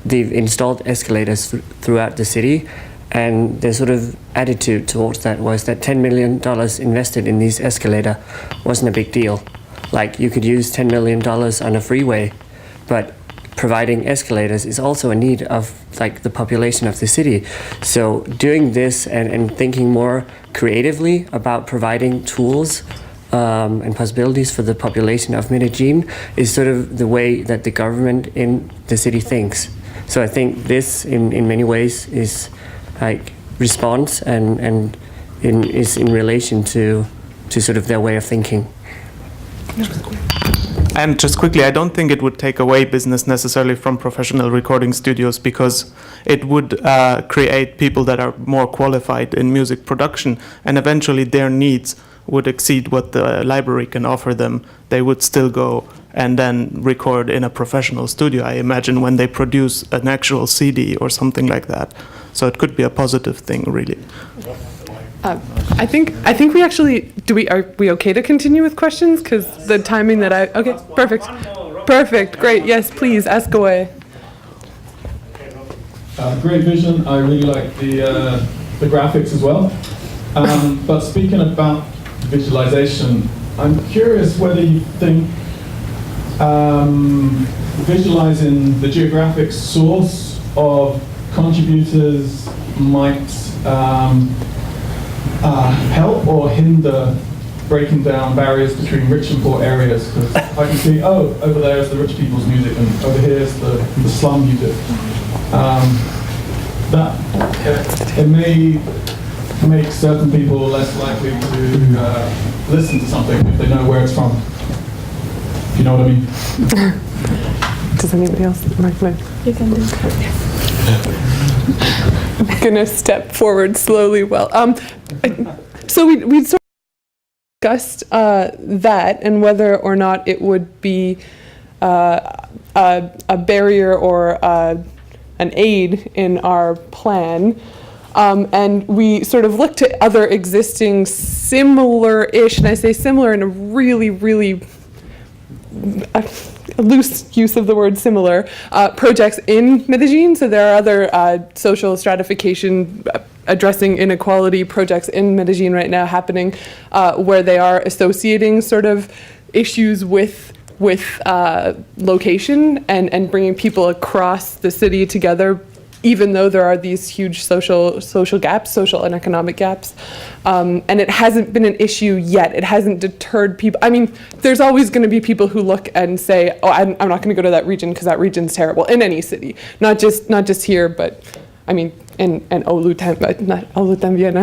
they've installed escalators throughout the city, and their sort of attitude towards that was that $10 million invested in these escalators wasn't a big deal. Like, you could use $10 million on a freeway, but providing escalators is also a need of like the population of the city. So doing this and thinking more creatively about providing tools and possibilities for the population of Medellin is sort of the way that the government in the city thinks. So I think this in many ways is like response and is in relation to sort of their way of thinking. And just quickly, I don't think it would take away business necessarily from professional recording studios, because it would create people that are more qualified in music production, and eventually their needs would exceed what the library can offer them. They would still go and then record in a professional studio, I imagine, when they produce an actual CD or something like that. So it could be a positive thing, really. I think we actually are we okay to continue with questions, because the timing that okay, perfect, great, yes, please ask away. Great vision. I really like the the graphics as well. But speaking about visualization, I'm curious whether you think visualizing the geographic source of contributors might help or hinder breaking down barriers between rich and poor areas, because I can see, oh, over there is the rich people's music, and over here is the slum music. That it may make certain people less likely to listen to something if they know where it's from. If you know what I mean. Does anybody else? You can do it. I'm gonna step forward slowly. Well, so we sort of discussed that and whether or not it would be a barrier or an aid in our plan. And we sort of looked at other existing similar-ish, and I say similar in a really, really loose use of the word similar, projects in Medellin. So there are other social stratification addressing inequality projects in Medellin right now happening where they are associating sort of issues with location and bringing people across the city together, even though there are these huge social gaps, social and economic gaps. And it hasn't been an issue yet. It hasn't deterred people. I mean, there's always going to be people who look and say, oh, I'm not going to go to that region because that region's terrible, in any city. Not just here, but I mean, and Oulu, not Oulu también,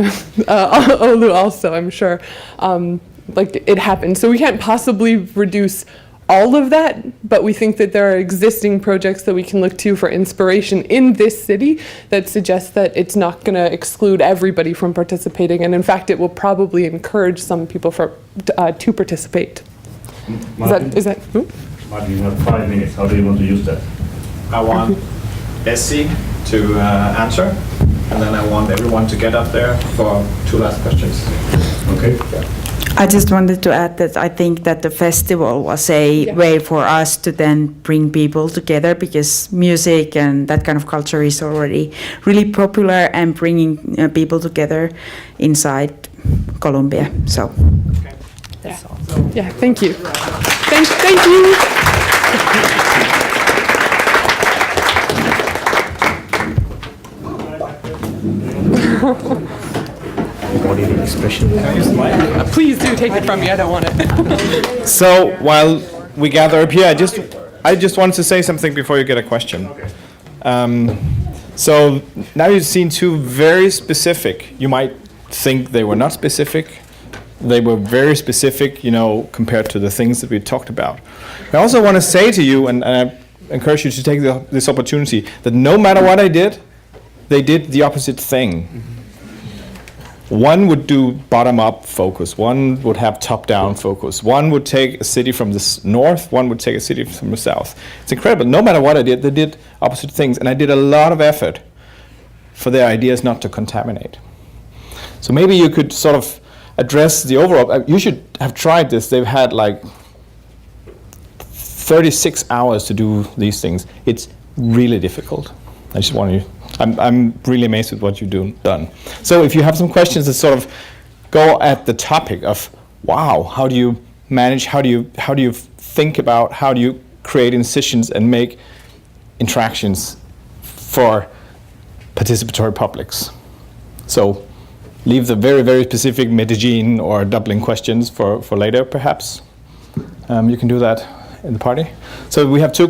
Oulu also, I'm sure. Like, it happens. So we can't possibly reduce all of that, but we think that there are existing projects that we can look to for inspiration in this city that suggest that it's not going to exclude everybody from participating, and in fact it will probably encourage some people to participate. Martin, is that Martin, you have 5 minutes. How do you want to use that? I want Essie to answer, and then I want everyone to get up there for 2 last questions. Okay. I just wanted to add that I think that the festival was a way for us to then bring people together, because music and that kind of culture is already really popular and bringing people together inside Colombia. So, yeah, thank you. Thank you. Please do take it from me. I don't want it. So while we gather up here, I just wanted to say something before you get a question. So now you've seen two very specific. You might think they were not specific. They were very specific, you know, compared to the things that we talked about. I also want to say to you, and I encourage you to take this opportunity, that no matter what I did, they did the opposite thing. One would do bottom-up focus, one would have top-down focus, one would take a city from the north, one would take a city from the south. It's incredible. No matter what I did, they did opposite things, and I did a lot of effort for their ideas not to contaminate. So maybe you could sort of address the overall. You should have tried this. They've had like 36 hours to do these things. It's really difficult. I just want you. I'm really amazed with what you've done. So if you have some questions that sort of go at the topic of, wow, how do you manage, how do you think about, how do you create incisions and make interactions for participatory publics? So leave the very, very specific Medellin or Dublin questions for later, perhaps. You can do that in the party. So we have 3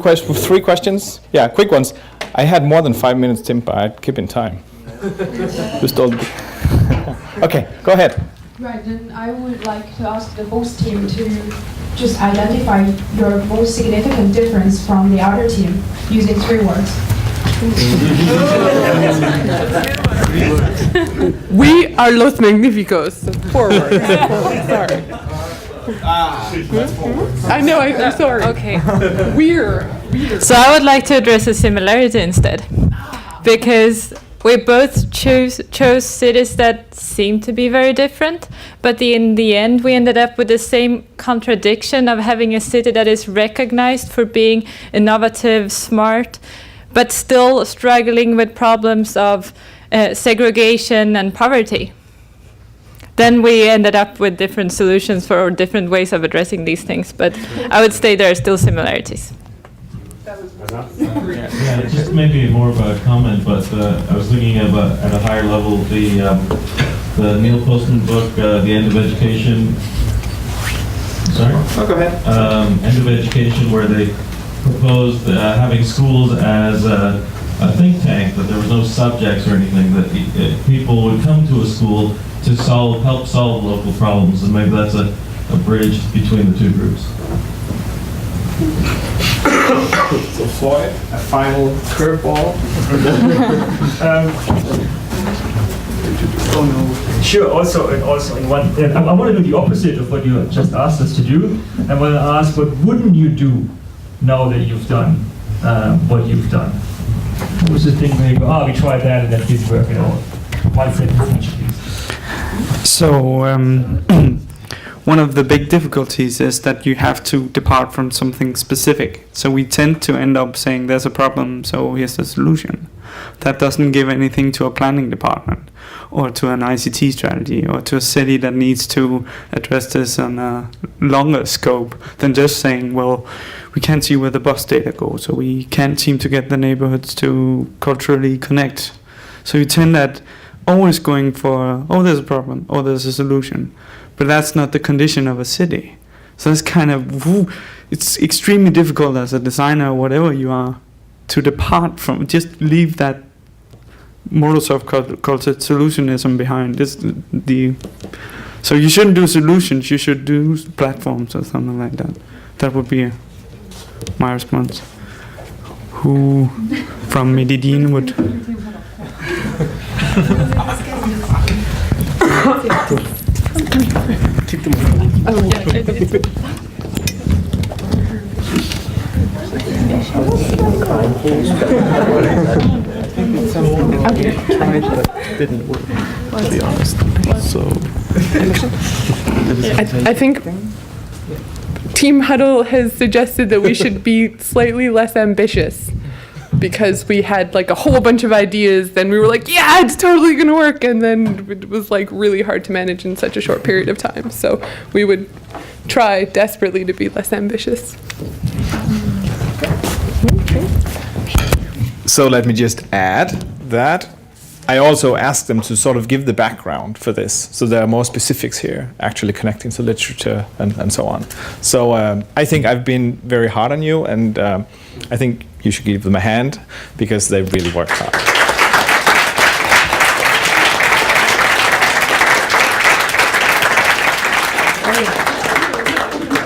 questions. Yeah, quick ones. I had more than 5 minutes, Tim, but I'd keep in time. Just all okay, go ahead. Right, then I would like to ask the host team to just identify your most significant difference from the other team using 3 words. We are los magníficos. 4 words. Sorry. I know, I'm sorry. Okay. We're. So I would like to address a similarity instead, because we both chose cities that seem to be very different, but in the end we ended up with the same contradiction of having a city that is recognized for being innovative, smart, but still struggling with problems of segregation and poverty. Then we ended up with different solutions for different ways of addressing these things, but I would say there are still similarities. Yeah, just maybe more of a comment, but I was thinking of at a higher level the Neil Postman book, The End of Education. Sorry? Oh, go ahead. End of Education, where they proposed having schools as a think tank, that there was no subjects or anything, that people would come to a school to help solve local problems, and maybe that's a bridge between the two groups. So Floyd, a final curveball. Oh no. Sure. Also in one, I want to do the opposite of what you just asked us to do. I want to ask, what wouldn't you do now that you've done what you've done? What was the thing where you go, we tried that and that didn't work at all? One sentence each, please. So one of the big difficulties is that you have to depart from something specific. So we tend to end up saying there's a problem, so here's the solution. That doesn't give anything to a planning department or to an ICT strategy or to a city that needs to address this on a longer scope than just saying, well, we can't see where the bus data goes, so we can't seem to get the neighborhoods to culturally connect. So you tend at always going for, oh, there's a problem, oh, there's a solution. But that's not the condition of a city. So it's kind of, it's extremely difficult as a designer or whatever you are to depart from, just leave that model of cultured solutionism behind. So you shouldn't do solutions, you should do platforms or something like that. That would be my response. Who from Medellin would? Keep them. Tried but didn't work, to be honest. So I think Team Huddle has suggested that we should be slightly less ambitious, because we had like a whole bunch of ideas, then we were like, yeah, it's totally gonna work, and then it was like really hard to manage in such a short period of time. So we would try desperately to be less ambitious. So let me just add that I also asked them to sort of give the background for this, so there are more specifics here, actually connecting to literature and so on. So I think I've been very hard on you, and I think you should give them a hand, because they really worked hard.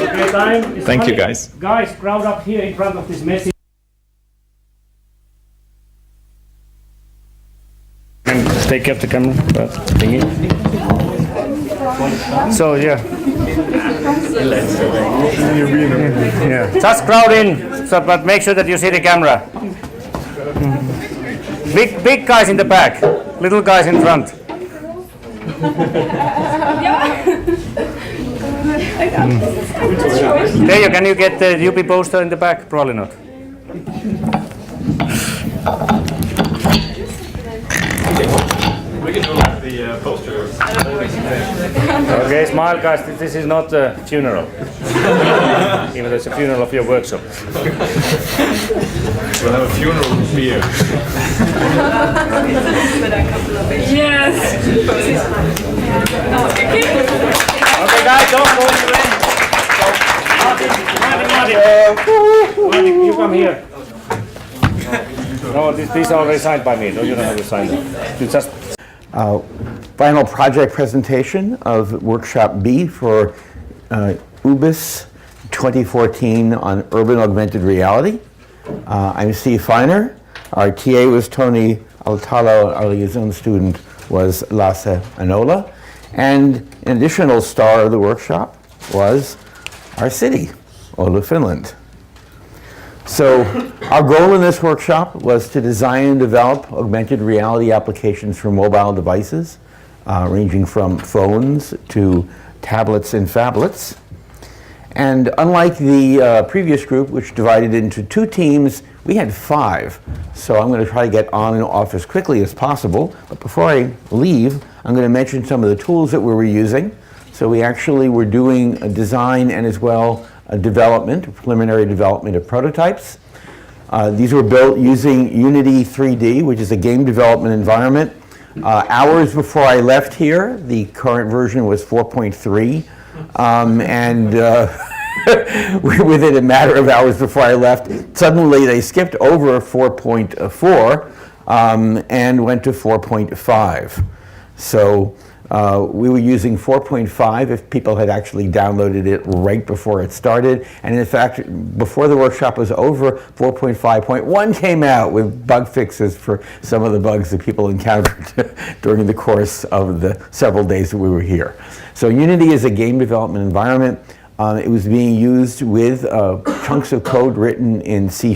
Okay, time. Thank you, guys. Guys, crowd up here in front of this message. Take up the camera. Thingy. So yeah. Yeah. Just crowd in, so, but make sure that you see the camera. Big guys in the back, little guys in front. There you can you get the UB poster in the back? Probably not. We can do like the poster. Okay, smile, guys. This is not a funeral. Even though it's a funeral of your workshop. We'll have a funeral beer. Yes. Okay, guys, don't go in the rain. Martin, you come here. No, these are already signed by me. No, you don't have to sign them. You just. Final project presentation of Workshop B for UBISS 2014 on Urban Augmented Reality. I'm Steve Feiner. Our TA was Tony Altalo. Our liaison student was Lasse Anola. And an additional star of the workshop was our city, Oulu, Finland. So our goal in this workshop was to design and develop augmented reality applications for mobile devices, ranging from phones to tablets and phablets. And unlike the previous group, which divided into 2 teams, we had 5. So I'm going to try to get on and off as quickly as possible. But before I leave, I'm going to mention some of the tools that we were using. So we actually were doing a design and as well a development, preliminary development of prototypes. These were built using Unity 3D, which is a game development environment. Hours before I left here, the current version was 4.3. Within a matter of hours before I left, suddenly they skipped over 4.4 and went to 4.5. So we were using 4.5 if people had actually downloaded it right before it started. And in fact, before the workshop was over, 4.5.1 came out with bug fixes for some of the bugs that people encountered during the course of the several days that we were here. So Unity is a game development environment. It was being used with chunks of code written in C#.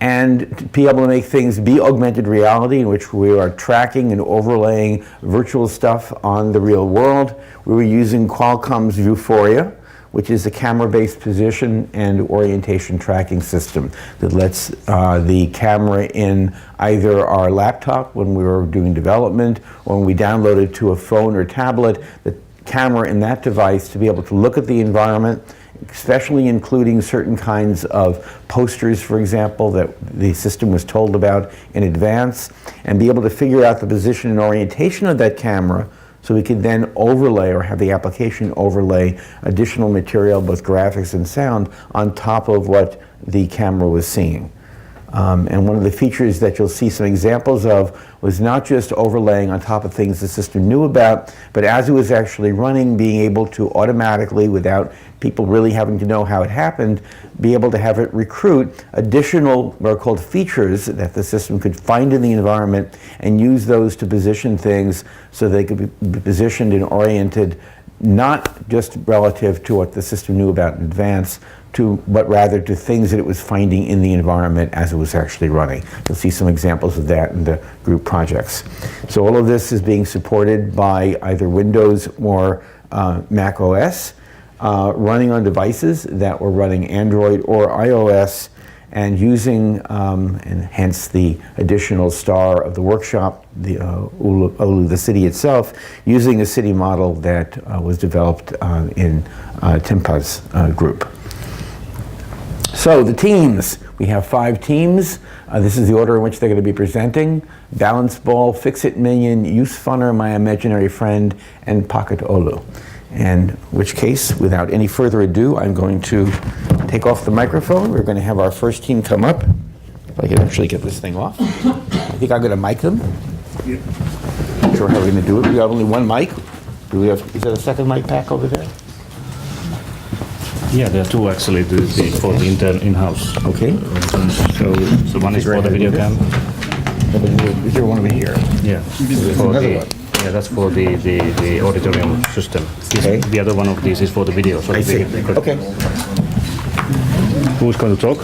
And to be able to make things be augmented reality, in which we are tracking and overlaying virtual stuff on the real world, we were using Qualcomm's Vuforia, which is a camera-based position and orientation tracking system that lets the camera in either our laptop when we were doing development, or when we download it to a phone or tablet, the camera in that device to be able to look at the environment, especially including certain kinds of posters, for example, that the system was told about in advance, and be able to figure out the position and orientation of that camera so we could then overlay or have the application overlay additional material, both graphics and sound, on top of what the camera was seeing. And one of the features that you'll see some examples of was not just overlaying on top of things the system knew about, but as it was actually running, being able to automatically, without people really having to know how it happened, be able to have it recruit additional what are called features that the system could find in the environment and use those to position things so they could be positioned and oriented not just relative to what the system knew about in advance, but rather to things that it was finding in the environment as it was actually running. You'll see some examples of that in the group projects. So all of this is being supported by either Windows or Mac OS, running on devices that were running Android or iOS, and using, and hence the additional star of the workshop, the Oulu, the city itself, using a city model that was developed in Timpa's group. So the teams, we have 5 teams. This is the order in which they're going to be presenting: Balance Ball, Fix-It Minion, Use Funner, My Imaginary Friend, and Pocket Oulu. In which case, without any further ado, I'm going to take off the microphone. We're going to have our first team come up. If I can actually get this thing off. I think I'm going to mic them. Yeah. Not sure how we're going to do it. We have only one mic. Do we have? Is there a second mic pack over there? Yeah, there are 2 actually for the in-house. Okay. So one is for the video cam. Is there one over here? Yeah. Yeah, that's for the auditorium system. Okay. The other one of these is for the video. So I see. Okay. Who's going to talk?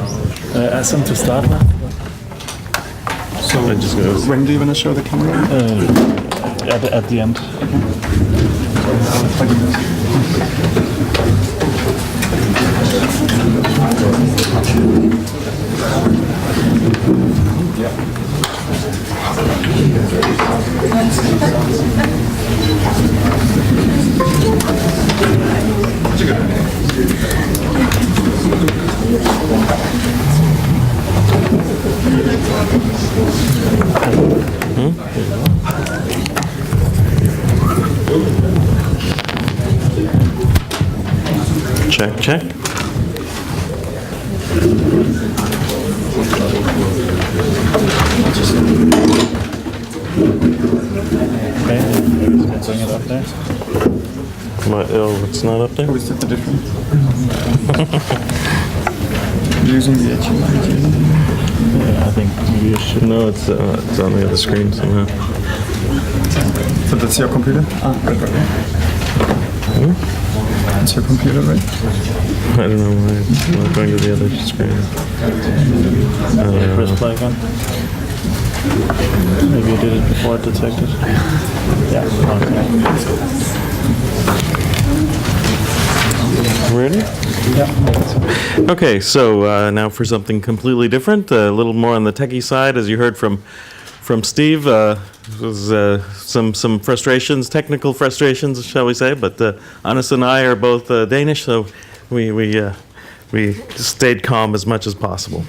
Some to start now. So when do you want to show the camera? At the end. Check, check. Okay, it's on it up there. Oh, it's not up there? What's the difference? Using the HDMI. Yeah, I think maybe you should. No, it's on the other screen somehow. So that's your computer? It's your computer, right? I don't know why it's not going to the other screen. Press play again. Maybe you did it before it detected. Yeah, okay. Ready? Yeah. Okay, so now for something completely different, a little more on the techie side, as you heard from Steve. Was some frustrations, technical frustrations, shall we say? But Hannes and I are both Danish, so we stayed calm as much as possible.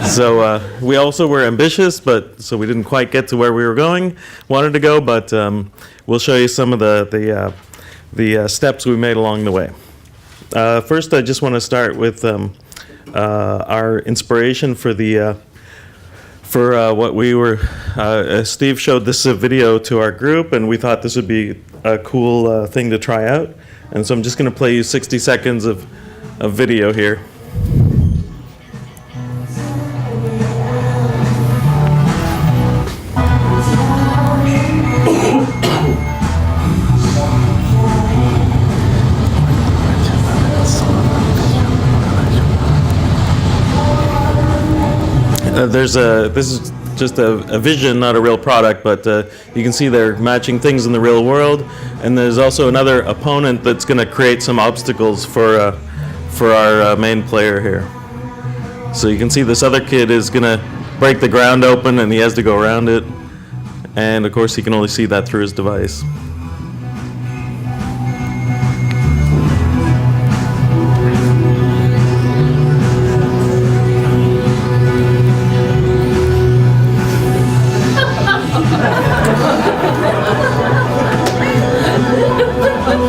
So we also were ambitious, but so we didn't quite get to where we wanted to go. But we'll show you some of the steps we made along the way. First, I just want to start with our inspiration for what we were. Steve showed this video to our group, and we thought this would be a cool thing to try out. And so I'm just going to play you 60 seconds of video here. This is just a vision, not a real product, but you can see they're matching things in the real world. And there's also another opponent that's going to create some obstacles for our main player here. So you can see this other kid is going to break the ground open, and he has to go around it. And of course, he can only see that through his device.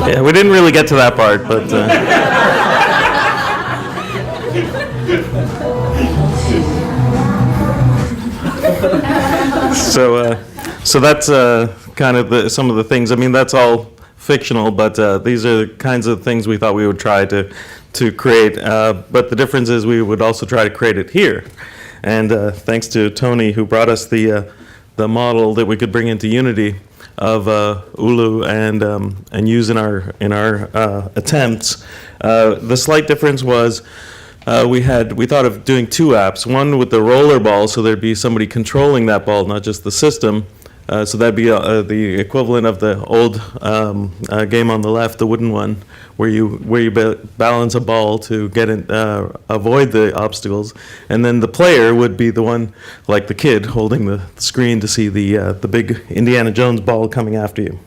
Yeah, we didn't really get to that part, but so that's kind of some of the things. I mean, that's all fictional, but these are the kinds of things we thought we would try to create. But the difference is we would also try to create it here. And thanks to Tony, who brought us the model that we could bring into Unity of Oulu and use in our attempts. The slight difference was we thought of doing two apps. One with the roller ball, so there'd be somebody controlling that ball, not just the system. So that'd be the equivalent of the old game on the left, the wooden one, where you balance a ball to get avoid the obstacles, and then the player would be the one, like the kid, holding the screen to see the big Indiana Jones ball coming after you.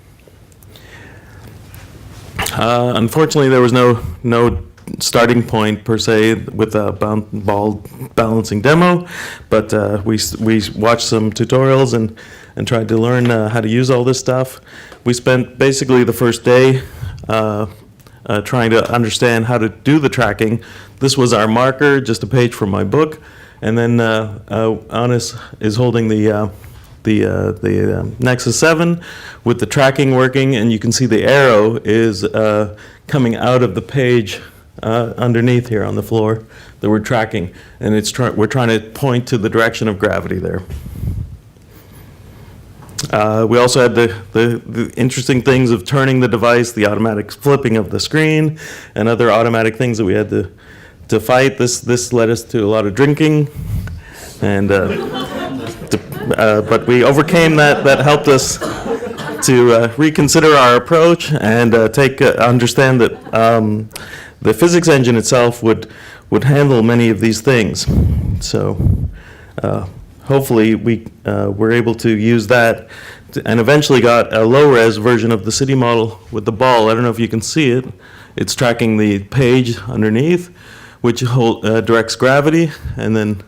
Unfortunately, there was no starting point per se with a ball balancing demo, but we watched some tutorials and tried to learn how to use all this stuff. We spent basically the first day trying to understand how to do the tracking. This was our marker, just a page from my book, and then Hannes is holding the Nexus 7 with the tracking working, and you can see the arrow is coming out of the page underneath here on the floor that we're tracking, and we're trying to point to the direction of gravity there. We also had the interesting things of turning the device, the automatic flipping of the screen, and other automatic things that we had to fight. This led us to a lot of drinking, and but we overcame that. That helped us to reconsider our approach and understand that the physics engine itself would handle many of these things. So hopefully we were able to use that and eventually got a low-res version of the city model with the ball. I don't know if you can see it. It's tracking the page underneath, which directs gravity, and then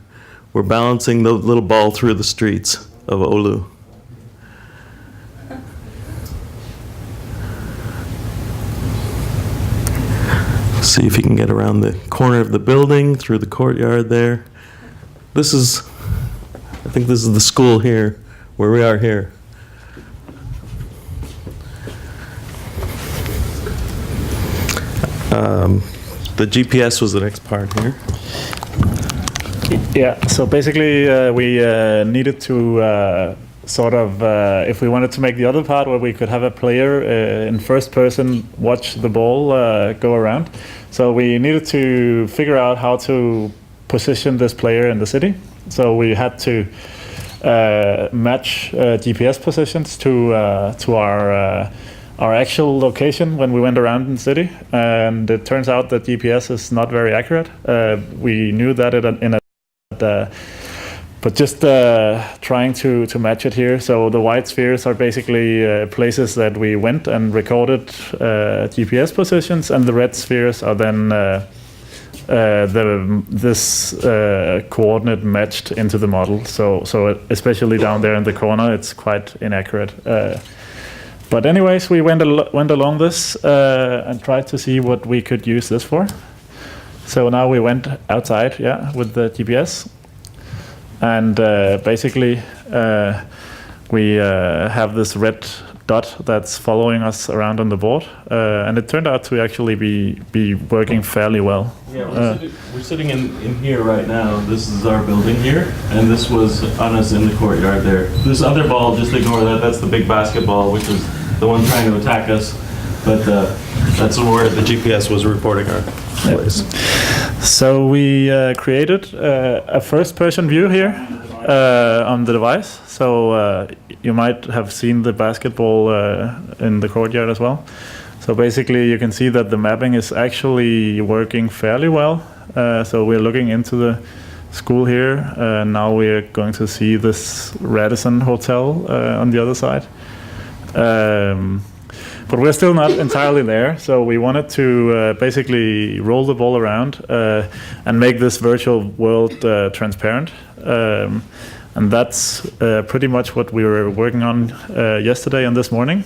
we're balancing the little ball through the streets of Oulu. See if you can get around the corner of the building, through the courtyard there. I think this is the school here, where we are here. The GPS was the next part here. Yeah, so basically we needed to sort of, if we wanted to make the other part where we could have a player in first person watch the ball go around. So we needed to figure out how to position this player in the city. So we had to match GPS positions to our our actual location when we went around in the city, and it turns out that GPS is not very accurate. We knew that but just trying to match it here. So the white spheres are basically places that we went and recorded GPS positions, and the red spheres are then this coordinate matched into the model. So especially down there in the corner, it's quite inaccurate. But anyways, we went along this and tried to see what we could use this for. So now we went outside, with the GPS. And basically, we have this red dot that's following us around on the board, and it turned out to actually be working fairly well. Yeah, we're sitting in here right now. This is our building here, and this was on us in the courtyard there. This other ball, just ignore that. That's the big basketball, which is the one trying to attack us. But that's where the GPS was reporting our place. So we created a first-person view here on the device. So you might have seen the basketball in the courtyard as well. So basically you can see that the mapping is actually working fairly well. So we're looking into the school here. Now we're going to see this Radisson Hotel on the other side. But we're still not entirely there, so we wanted to basically roll the ball around and make this virtual world transparent. And that's pretty much what we were working on yesterday and this morning.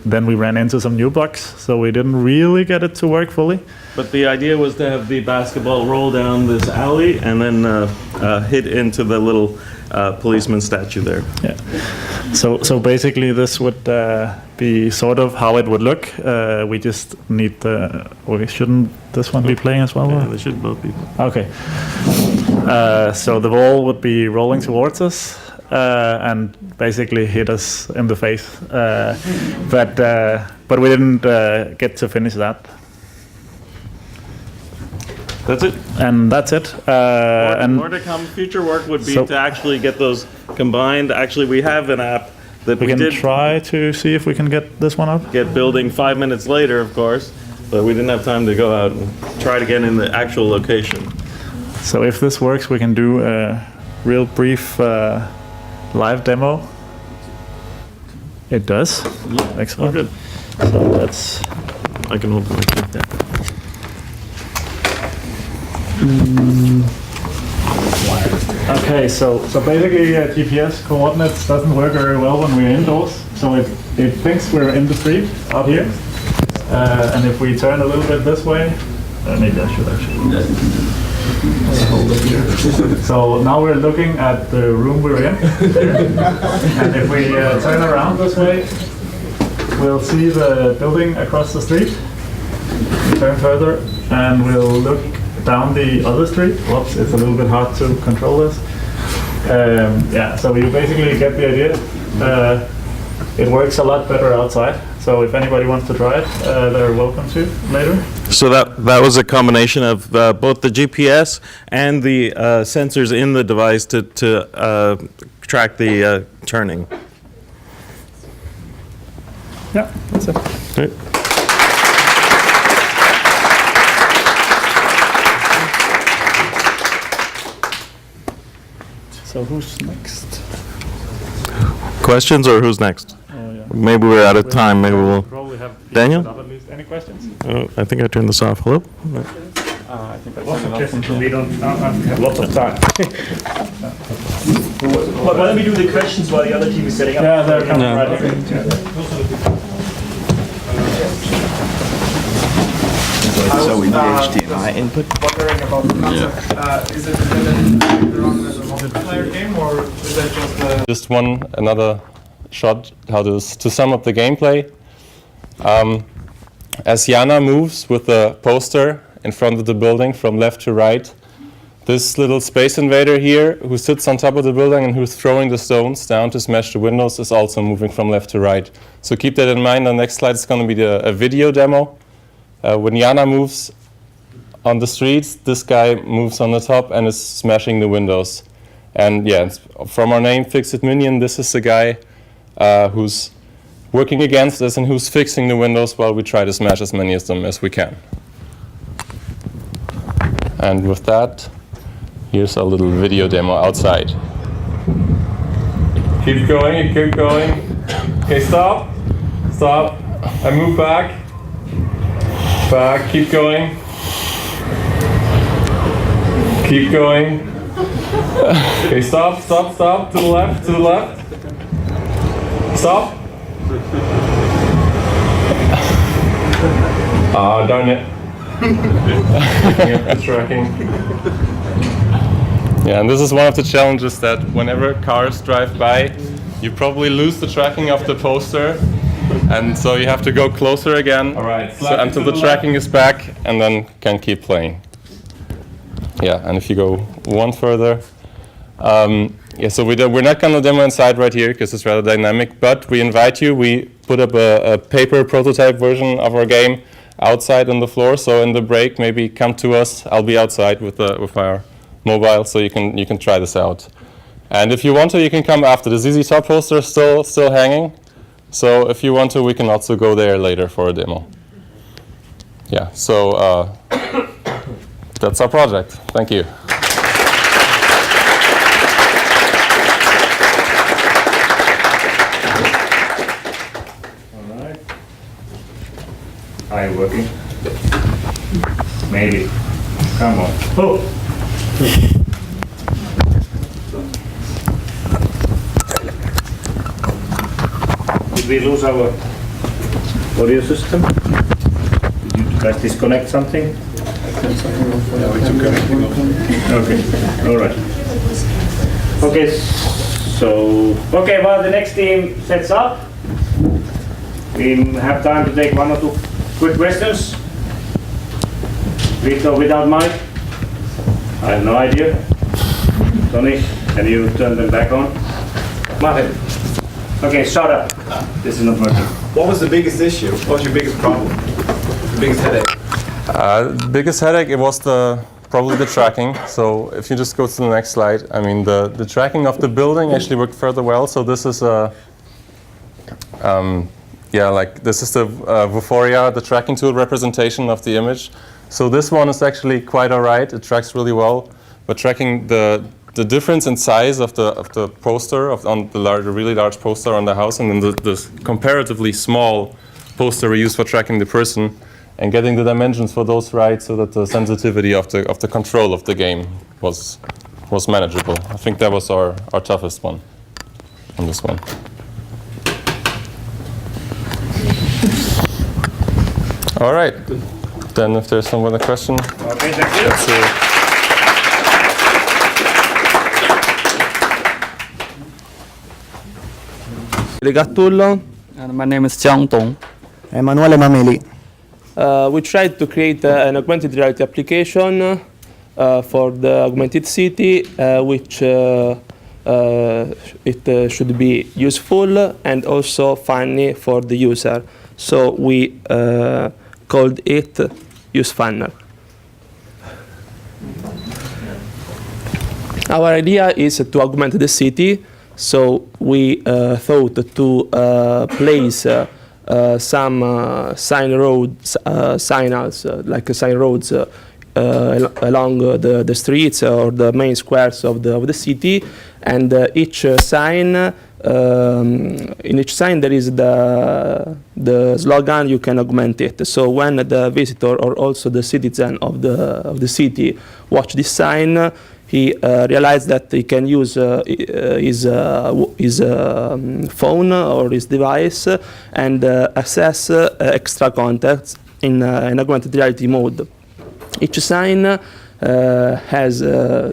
Then we ran into some new bugs, so we didn't really get it to work fully. But the idea was to have the basketball roll down this alley and then hit into the little policeman statue there. Yeah. So basically this would be sort of how it would look. We just need shouldn't this one be playing as well? Yeah, they should both be. Okay. So the ball would be rolling towards us and basically hit us in the face. But we didn't get to finish that. That's it. And that's it. And more to come. Future work would be to actually get those combined. Actually, we have an app that we can did try to see if we can get this one up. Get building 5 minutes later, of course, but we didn't have time to go out and try it again in the actual location. So if this works, we can do a real brief live demo. It does. Excellent. Oh, good. So that's. I can hold my key there. Okay, so basically GPS coordinates doesn't work very well when we're indoors. So it thinks we're in the street out here. And if we turn a little bit this way, maybe I should actually hold it here. So now we're looking at the room we're in. And if we turn around this way, we'll see the building across the street. We turn further and we'll look down the other street. Whoops, it's a little bit hard to control this. So you basically get the idea. It works a lot better outside. So if anybody wants to try it, they're welcome to later. So that was a combination of both the GPS and the sensors in the device to track the turning. Yeah, that's it. Great. So who's next? Questions or who's next? Oh, yeah. Maybe we're out of time. Maybe we'll. Probably have Daniel? at least. Any questions? Oh, I think I turned this off. Hello? I think that's we don't have lots of time. Why don't we do the questions while the other team is setting up? Yeah, they're coming right here. So we need HDMI input. Wondering about the concept. Is it intended to run as a multiplayer game, or is it just a... another shot to sum up the gameplay. As Jana moves with the poster in front of the building from left to right, this little space invader here who sits on top of the building and who's throwing the stones down to smash the windows is also moving from left to right. So keep that in mind. The next slide is going to be a video demo. When Jana moves on the streets, this guy moves on the top and is smashing the windows. And yeah, from our name, Fix-It Minion, this is the guy who's working against us and who's fixing the windows while we try to smash as many of them as we can. And with that, here's a little video demo outside. Keep going, keep going. Okay, stop. Stop. I move back. Back, keep going. Keep going. Okay, stop, stop, stop. To the left, to the left. Stop. Ah, darn it. Picking up the tracking. Yeah, and this is one of the challenges, that whenever cars drive by, you probably lose the tracking of the poster, and so you have to go closer again. All right, so until the tracking is back, and then can keep playing. Yeah, and if you go one further, yeah, so we're not going to demo inside right here because it's rather dynamic, but we invite you. We put up a paper prototype version of our game outside on the floor. So in the break, maybe come to us. I'll be outside with our mobile, so you can try this out. And if you want to, you can come after. The ZZ Top poster is still hanging. So if you want to, we can also go there later for a demo. Yeah. So that's our project. Thank you. Are you working? Maybe. Come on. Oh! Did we lose our audio system? Did you guys disconnect something? Yeah, we took everything off. Okay, all right. Okay, okay, well, the next team sets up. We have time to take one or two quick questions. With or without mic? I have no idea. Tony, can you turn them back on? Martin. Okay, shut up. This is not working. What was the biggest issue? What was your biggest problem? The biggest headache? The biggest headache, it was probably the tracking. So if you just go to the next slide, I mean the tracking of the building actually worked further well. So this is a yeah, like this is the Vuforia, the tracking tool representation of the image. So this one is actually quite alright. It tracks really well, but tracking the difference in size of the poster on the really large poster on the house, and then the comparatively small poster we use for tracking the person, and getting the dimensions for those right, so that the sensitivity of the control of the game was manageable. I think that was our toughest one on this one. All right. Then if there's some other question. Okay, thank you. Rigatullo, and my name is Jiang Dong. Emanuele Mameli. We tried to create an augmented reality application for the augmented city, which it should be useful and also funny for the user. So we called it UseFunner. Our idea is to augment the city, so we thought to place some sign roads, signals, like sign roads along the streets or the main squares of the city, and each sign. In each sign there is the slogan. You can augment it. So when the visitor or also the citizen of the city watch this sign, he realized that he can use his phone or his device and access extra contacts in an augmented reality mode. Each sign has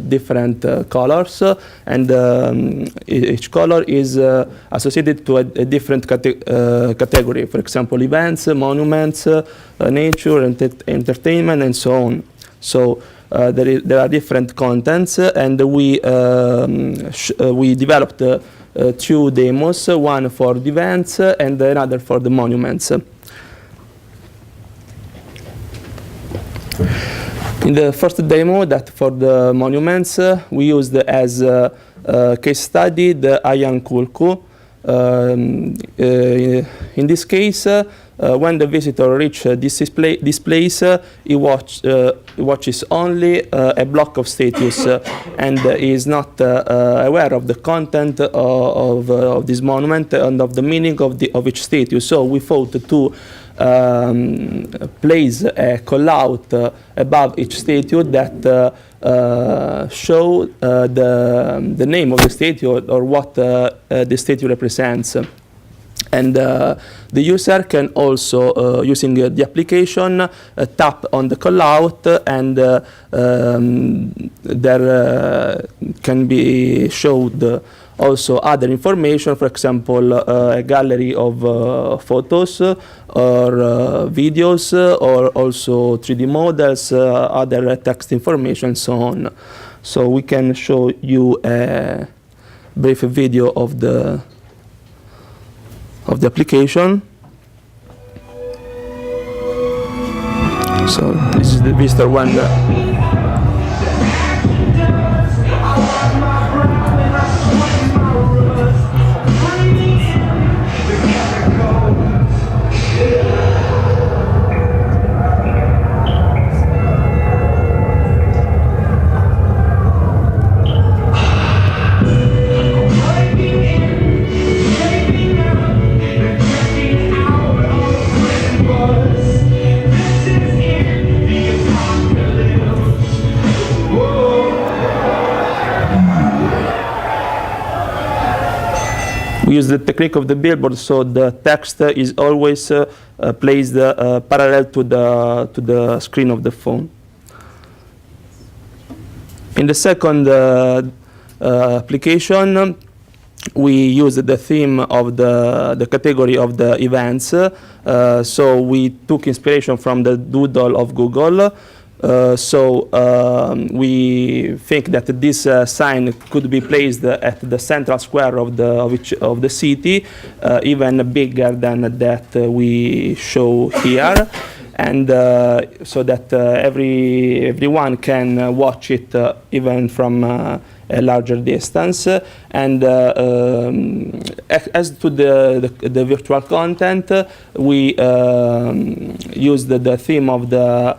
different colors, and each color is associated to a different category. For example, events, monuments, nature, entertainment, and so on. So there are different contents, and we developed two demos, one for the events and another for the monuments. In the first demo, that for the monuments, we used as a case study the Ayan Kulku. in this case, when the visitor reaches this place, he watches only a block of status and is not aware of the content of this monument and of the meaning of each status. So we thought to place a call-out above each statue that show the name of the statue or what the statue represents. And the user can also, using the application, tap on the call-out and there can be showed also other information, for example, a gallery of photos or videos, or also 3D models, other text information, and so on. So we can show you a brief video of the application. So this is the visitor window. We use the technique of the billboard, so the text is always placed parallel to the screen of the phone. In the second application, we use the theme of the category of the events. So we took inspiration from the doodle of Google. We think that this sign could be placed at the central square of the city, even bigger than that we show here, and so that everyone can watch it even from a larger distance. And as to the virtual content, we use the theme of the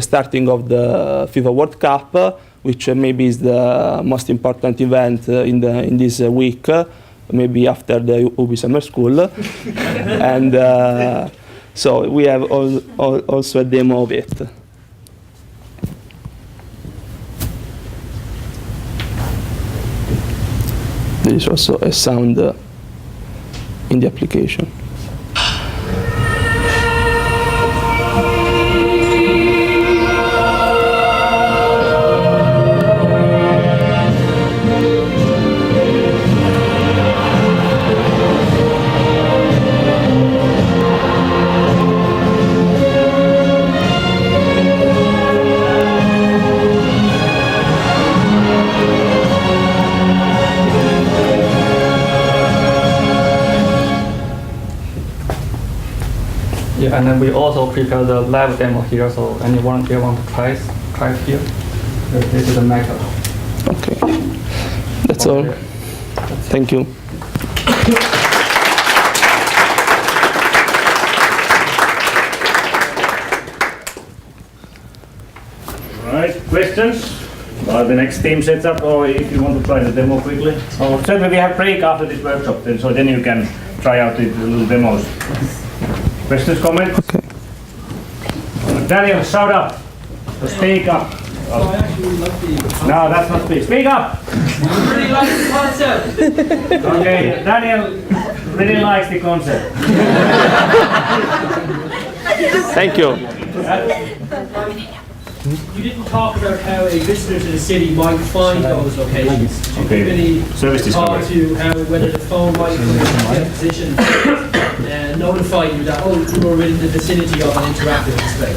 starting of the FIFA World Cup, which maybe is the most important event in this week, maybe after the UBISS Summer School. And so we have also a demo of it. There is also a sound in the application. Yeah, and then we also prepare the live demo here, so anyone here want to try it here. This is the method. Okay, that's all. Thank you. Right, questions? While the next team sets up, or if you want to try the demo quickly. Or certainly we have break after this workshop, so then you can try out the little demos. Questions, comments? Okay. Daniel, shout up. So speak up. I actually love the concept. No, that's not speak. Speak up! I really like the concept. Okay, Daniel really likes the concept. Thank you. You didn't talk about how a visitor to the city might find those locations. Okay. Really Service talk discovery. to how whether the phone might get a position and notify you that you're in the vicinity of an interactive display.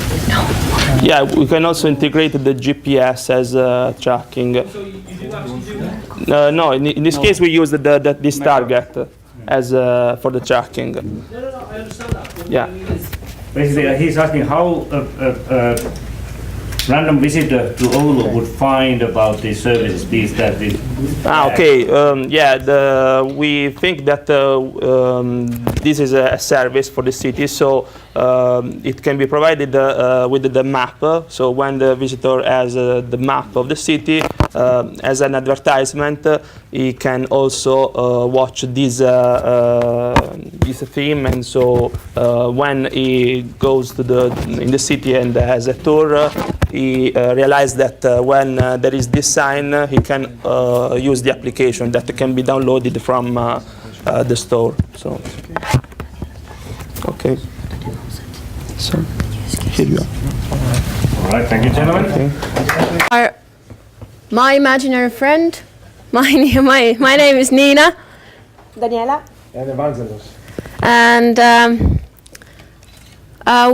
Yeah, we can also integrate the GPS as tracking. So you do actually do that? No, in this case we use this target as for the tracking. No, I understand that. But Yeah. what I mean is, Basically, he's asking how random visitor to Oulu would find about these services, these that this? Okay. We think that this is a service for the city, so it can be provided with the map. So when the visitor has the map of the city as an advertisement, he can also watch this theme. And so when he goes in the city and has a tour, he realized that when there is this sign, he can use the application that can be downloaded from the store. So, okay. So, here you are. All right, thank you, gentlemen. My imaginary friend, my name is Nina. Daniela. And Evangelos. And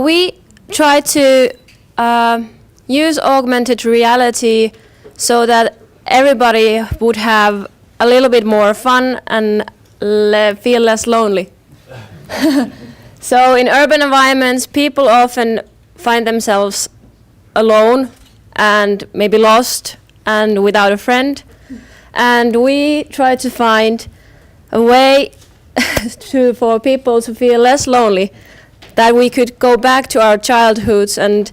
we try to use augmented reality so that everybody would have a little bit more fun and feel less lonely. So in urban environments, people often find themselves alone and maybe lost and without a friend. And we try to find a way for people to feel less lonely, that we could go back to our childhoods and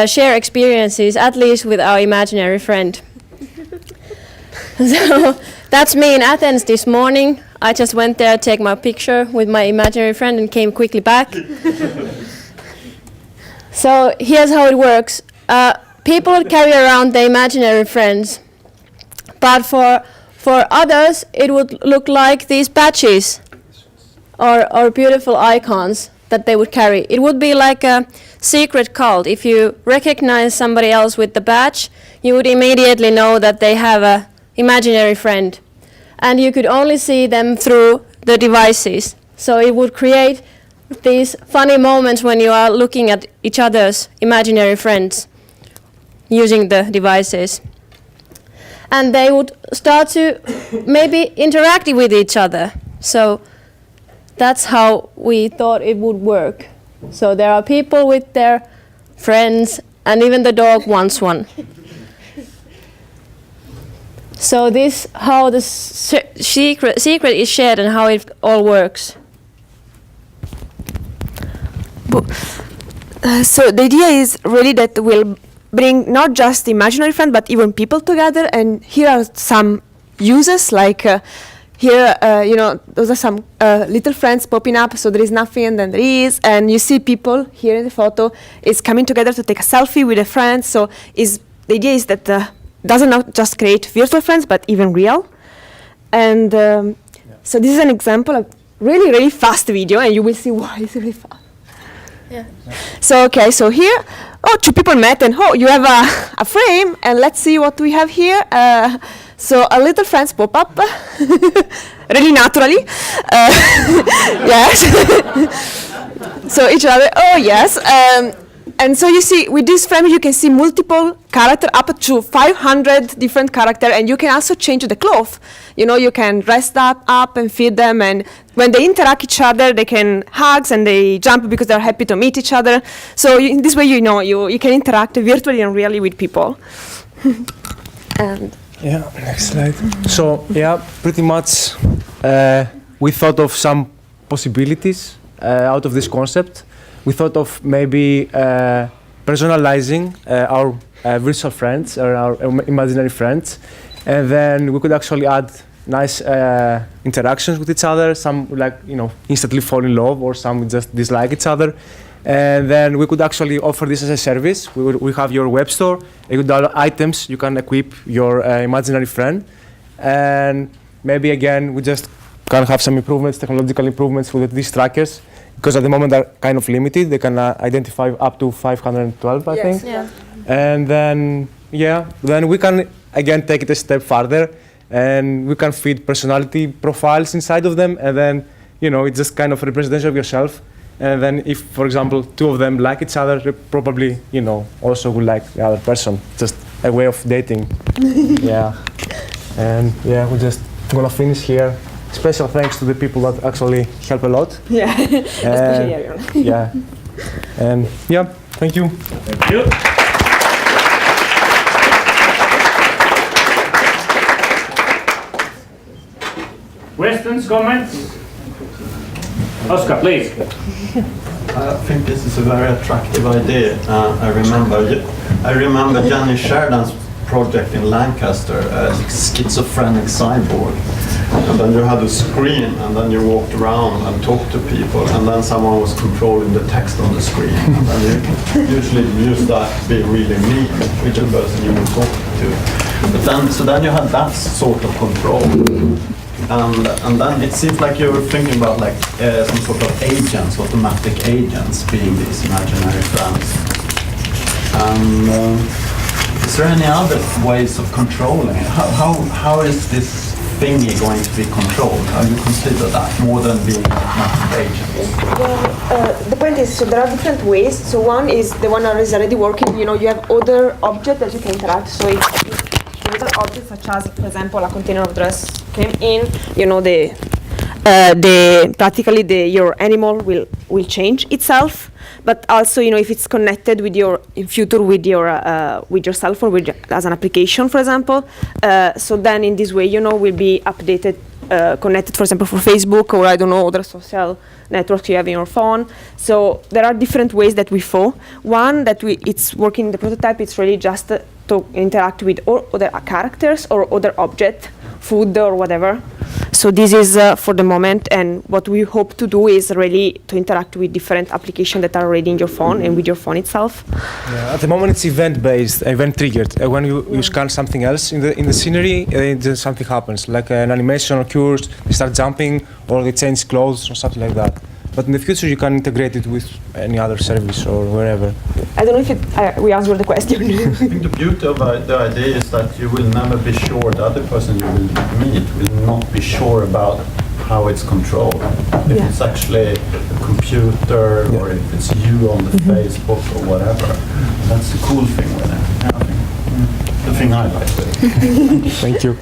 share experiences, at least with our imaginary friend. So that's me in Athens this morning. I just went there to take my picture with my imaginary friend and came quickly back. So here's how it works. People carry around their imaginary friends, but for others it would look like these patches or beautiful icons that they would carry. It would be like a secret cult. If you recognize somebody else with the badge, you would immediately know that they have an imaginary friend. And you could only see them through the devices. So it would create these funny moments when you are looking at each other's imaginary friends using the devices. And they would start to maybe interact with each other. So that's how we thought it would work. So there are people with their friends, and even the dog wants one. So this how the secret is shared and how it all works. So the idea is really that we'll bring not just the imaginary friend, but even people together. And here are some uses, like here, those are some little friends popping up. So there is nothing, and then there is, and you see people here in the photo is coming together to take a selfie with a friend. So the idea is that doesn't not just create virtual friends, but even real. And so this is an example of really, really fast video, and you will see why it's really fast. Yeah. So okay, so here, two people met, and you have a frame, and let's see what we have here. So a little friends pop up, really naturally. Yes. So each other, yes. And so you see, with this frame, you can see multiple characters, up to 500 different characters, and you can also change the clothes. You can dress up and feed them, and when they interact each other, they can hug and they jump because they're happy to meet each other. So in this way, you can interact virtually and really with people. And yeah, next slide. So yeah, pretty much we thought of some possibilities out of this concept. We thought of maybe personalizing our virtual friends or our imaginary friends, and then we could actually add nice interactions with each other. Some instantly fall in love, or some just dislike each other. And then we could actually offer this as a service. We have your web store. You could download items you can equip your imaginary friend, and maybe again we just can have some improvements, technological improvements with these trackers. Because at the moment they're kind of limited. They can identify up to 512, I think. Yeah. And then, then we can again take it a step further, and we can feed personality profiles inside of them, and then, it's just kind of a representation of yourself. And then if, for example, two of them like each other, they probably, also will like the other person. Just a way of dating. Yeah. And we're just gonna finish here. Special thanks to the people that actually help a lot. Yeah, especially Ariel. Yeah. And thank you. Thank you. Questions, comments? Oscar, please. I think this is a very attractive idea. I remember Jenny Sheridan's project in Lancaster, schizophrenic cyborg. And then you had a screen, and then you walked around and talked to people, and then someone was controlling the text on the screen. And then you usually use that to be really mean with the person you were talking to. But then you had that sort of control. And then it seems like you were thinking about like some sort of agents, automatic agents, being these imaginary friends. And is there any other ways of controlling it? How is this thingy going to be controlled? How do you consider that more than being automatic agents? Well, the point is, so there are different ways. So one is the one that is already working. You know, you have other objects that you can interact. So if other objects, such as, for example, a container of dress came in, you know, your animal will change itself. But also, you know, if it's connected with your in future with your cell phone, as an application, for example, so then in this way, you know, will be updated, connected, for example, for Facebook or I don't know other social networks you have in your phone. So there are different ways that we follow. One that it's working in the prototype. It's really just to interact with other characters or other objects, food or whatever. So this is for the moment, and what we hope to do is really to interact with different applications that are already in your phone and with your phone itself. Yeah, at the moment it's event-based, event-triggered. When you scan something else in the scenery, then something happens, like an animation occurs, they start jumping, or they change clothes or something like that. But in the future you can integrate it with any other service or wherever. I don't know if we answered the question. I think the beauty of the idea is that you will never be sure, the other person you will meet will not be sure about how it's controlled. If it's actually a computer or if it's you on the Facebook or whatever. That's the cool thing with it. Yeah, I think, the thing I like with it. Thank you.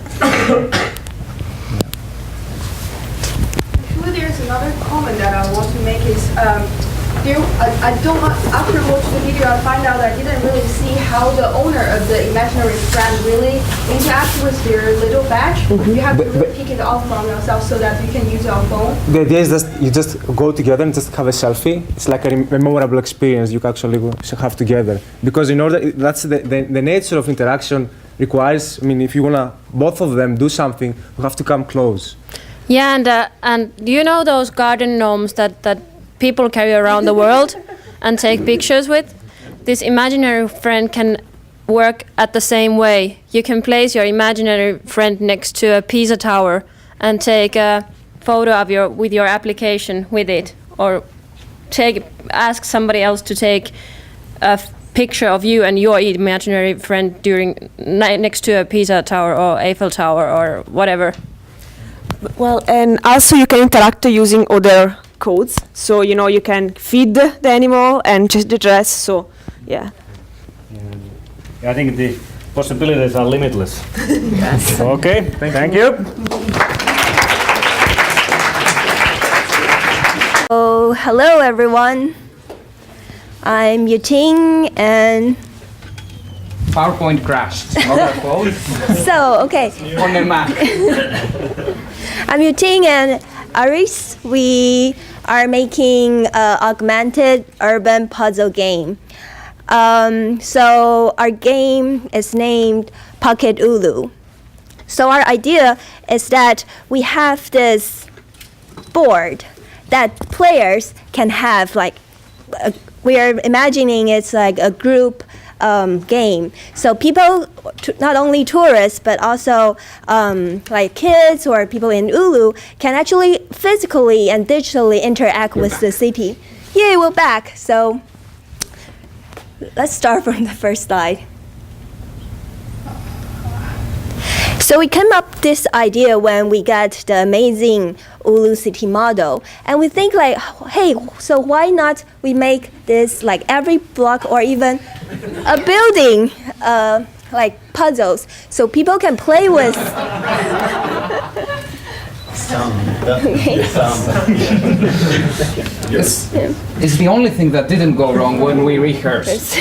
There's another comment that I want to make is, I don't, after watching the video, I find out I didn't really see how the owner of the imaginary friend really interacts with their little badge. You have to really pick it off from yourself so that you can use your phone. The idea is that you just go together and just have a selfie. It's like a memorable experience you can actually have together. Because in order, that's the nature of interaction requires, I mean, if you wanna both of them do something, you have to come close. Yeah, and do you know those garden gnomes that people carry around the world and take pictures with? This imaginary friend can work at the same way. You can place your imaginary friend next to a Pisa tower and take a photo of with your application with it, or ask somebody else to take a picture of you and your imaginary friend next to a Pisa tower or Eiffel Tower or whatever. Well, and also you can interact using other codes. So, you know, you can feed the animal and change the dress. So, yeah. I think the possibilities are limitless. Yes. Okay, thank you. Oh, hello everyone. I'm Yuting and PowerPoint crashed. so, okay. On the Mac. I'm Yuting and Aris. We are making an augmented urban puzzle game. So our game is named Pocket Oulu. So our idea is that we have this board that players can have, like, we are imagining it's like a group game. So people, not only tourists, but also like kids or people in Oulu can actually physically and digitally interact with the city. Yay, we're back. So let's start from the first slide. So we came up with this idea when we got the amazing Oulu city model, and we think like, hey, so why not we make this like every block or even a building like puzzles, so people can play with. Yes. It's the only thing that didn't go wrong when we rehearsed.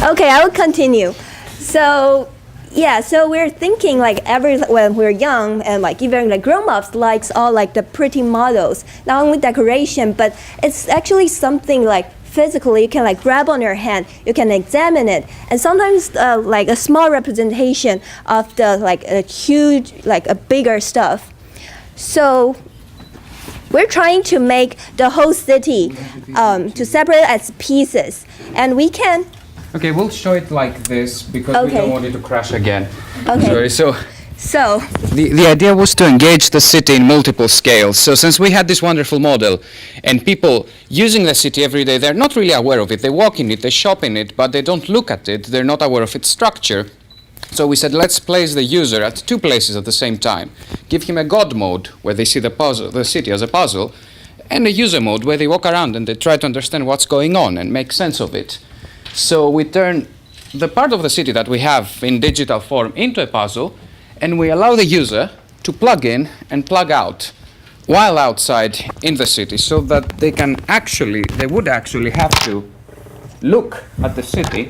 Okay, I will continue. So Yeah, so we're thinking like when we're young and like even like grown-ups likes all like the pretty models, not only decoration, but it's actually something like physically you can like grab on your hand, you can examine it, and sometimes like a small representation of the like a huge, like a bigger stuff. So we're trying to make the whole city to separate as pieces, and we can. Okay, we'll show it like this because we don't want it to crash again. Okay. Sorry, So the idea was to engage the city in multiple scales. So since we had this wonderful model and people using the city every day, they're not really aware of it. They walk in it, they shop in it, but they don't look at it. They're not aware of its structure. So we said, let's place the user at two places at the same time. Give him a God mode where they see the city as a puzzle, and a user mode where they walk around and they try to understand what's going on and make sense of it. So we turn the part of the city that we have in digital form into a puzzle, and we allow the user to plug in and plug out while outside in the city, so that they would actually have to look at the city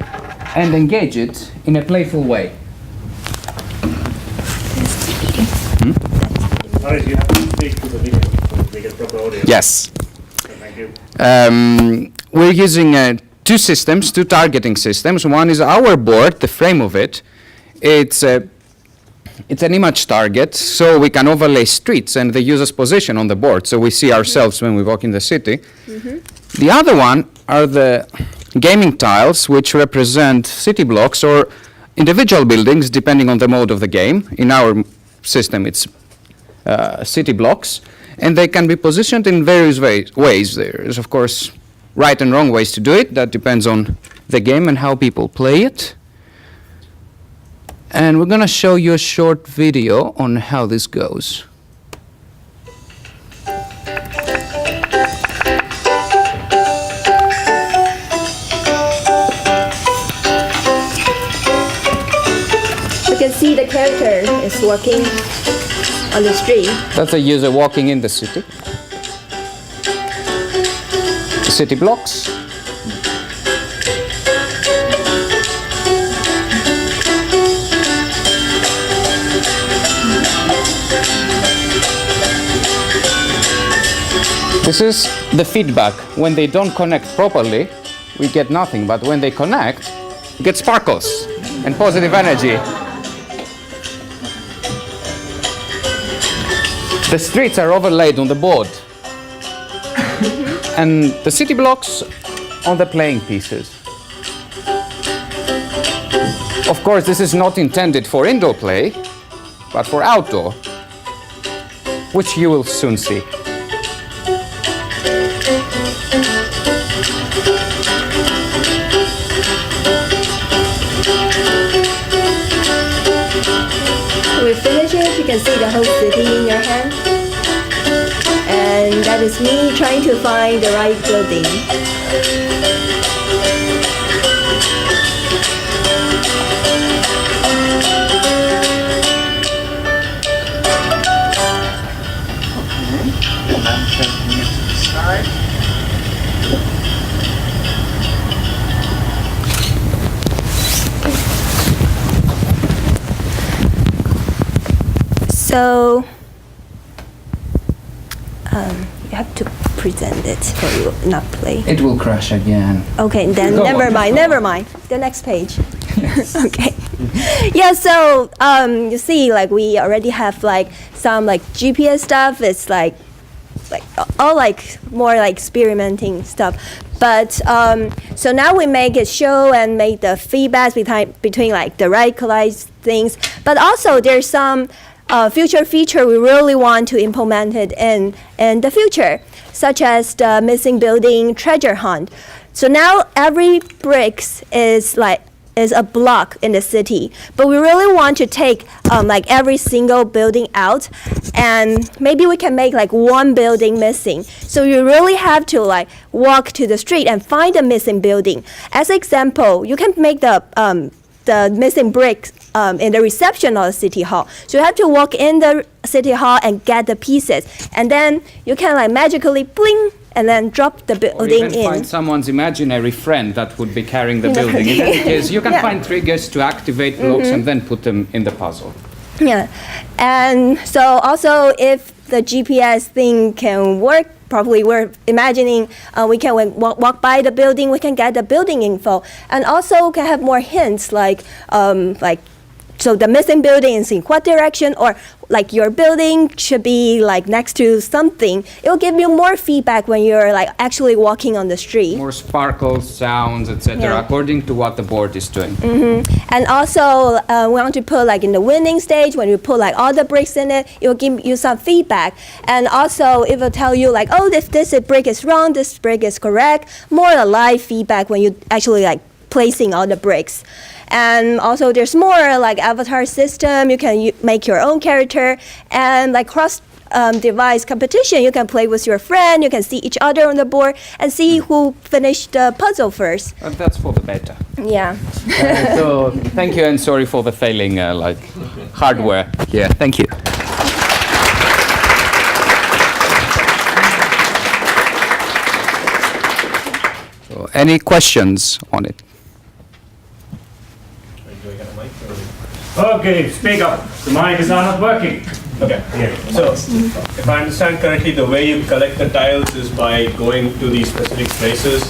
and engage it in a playful way. Maris, you have to speak to the video so we get proper audio. Yes. Thank you. We're using two systems, two targeting systems. One is our board, the frame of it. It's an image target, so we can overlay streets and the user's position on the board, so we see ourselves when we walk in the city. The other one are the gaming tiles, which represent city blocks or individual buildings, depending on the mode of the game. In our system, it's city blocks, and they can be positioned in various ways. There's, of course, right and wrong ways to do it. That depends on the game and how people play it. And we're going to show you a short video on how this goes. you can see the character is walking on the street. That's a user walking in the city. City blocks. This is the feedback. When they don't connect properly, we get nothing. But when they connect, we get sparkles and positive energy. The streets are overlaid on the board. And the city blocks on the playing pieces. Of course, this is not intended for indoor play, but for outdoor, which you will soon see. When we finish it, you can see the whole city in your hand. And that is me trying to find the right building. So you have to present it or you will not play. It will crash again. Okay, then Go never on. mind, never mind. The next page. Okay. Yeah, so you see, like we already have like some like GPS stuff. It's like all like more like experimenting stuff. But so now we make it show and make the feedbacks between like the radicalized things. But also there's some future feature we really want to implement it in the future, such as the missing building treasure hunt. So now every bricks is a block in the city, but we really want to take like every single building out, and maybe we can make like one building missing. So you really have to like walk to the street and find a missing building. As example, you can make the missing bricks in the reception of the city hall. So you have to walk in the city hall and get the pieces, and then you can like magically bling and then drop the Or building even in. find someone's imaginary friend that would be carrying the building. In any case, you can Yeah. find triggers to activate blocks and then put them in the puzzle. Yeah, and so also if the GPS thing can work properly, we're imagining we can walk by the building, we can get the building info, and also can have more hints like so the missing building is in what direction, or like your building should be like next to something. It will give you more feedback when you're like actually walking on the street. More sparkles, sounds, etc., Yeah. according to what the board is doing. And also, we want to put like in the winning stage, when you put like all the bricks in it, it will give you some feedback. And also, it will tell you like, oh, this brick is wrong, this brick is correct. More alive feedback when you actually like placing all the bricks. And also, there's more like avatar system. You can make your own character, and like cross device competition. You can play with your friend. You can see each other on the board and see who finished the puzzle first. And that's for the beta. Yeah. So thank you and sorry for the failing hardware. Yeah, thank you. So, any questions on it? Okay, speak up. The mic is not working. Okay. Yeah. So, if I understand correctly, the way you collect the tiles is by going to these specific places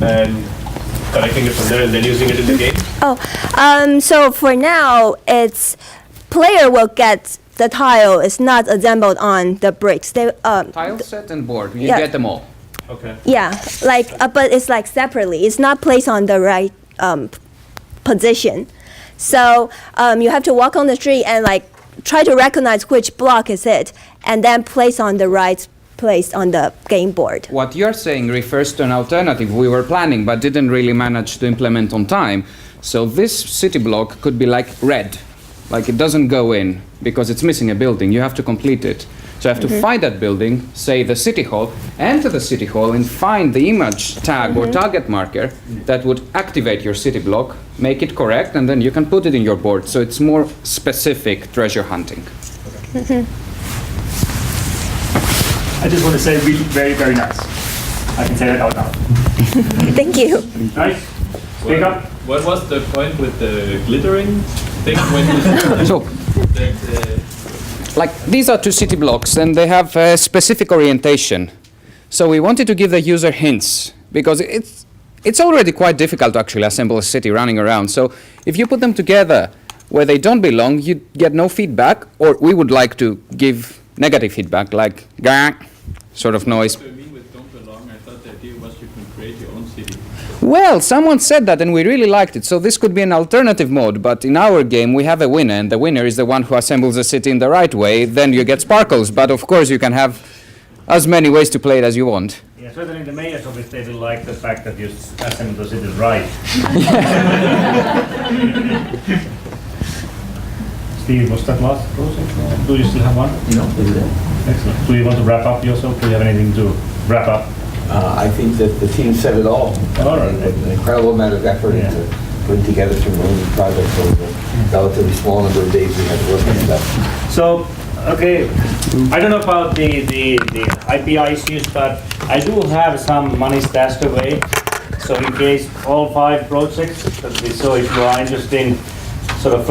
and collecting it from there and then using it in the game? So for now, it's player will get the tile. It's not assembled on the bricks. They Tile set and board. You Yeah. get them all. Okay. yeah, like but it's like separately. It's not placed on the right position. So you have to walk on the street and like try to recognize which block is it, and then place on the right place on the game board. What you're saying refers to an alternative we were planning but didn't really manage to implement on time. So this city block could be like red, like it doesn't go in because it's missing a building. You have to complete it. So you have to find that building, say the city hall, enter the city hall and find the image tag or target marker that would activate your city block, make it correct, and then you can put it in your board. So it's more specific treasure hunting. I just want to say really very, very nice. I can say that out loud. Thank you. Nice. Speak up. What was the point with the glittering thing? When you So, like these are two city blocks and they have a specific orientation. So we wanted to give the user hints because it's already quite difficult to actually assemble a city running around. So if you put them together where they don't belong, you get no feedback, or we would like to give negative feedback like gah sort of noise. to me with don't belong, I thought the idea was you can create your own city. Well, someone said that and we really liked it. So this could be an alternative mode, but in our game we have a winner and the winner is the one who assembles the city in the right way. Then you get sparkles, but of course you can have as many ways to play it as you want. Yeah, certainly the mayor's office, they will like the fact that you assemble the city right. Steve, was that last project? Do you still have one? No. Excellent. Do you want to wrap up yourself? Do you have anything to wrap up? I think that the team said it all. All right. An incredible amount of effort into putting together some really projects over a relatively small number of days we had to work on stuff. So, okay, I don't know about the IPI issues, but I do have some money stashed away. So in case all 5 projects, so if you are interested in sort of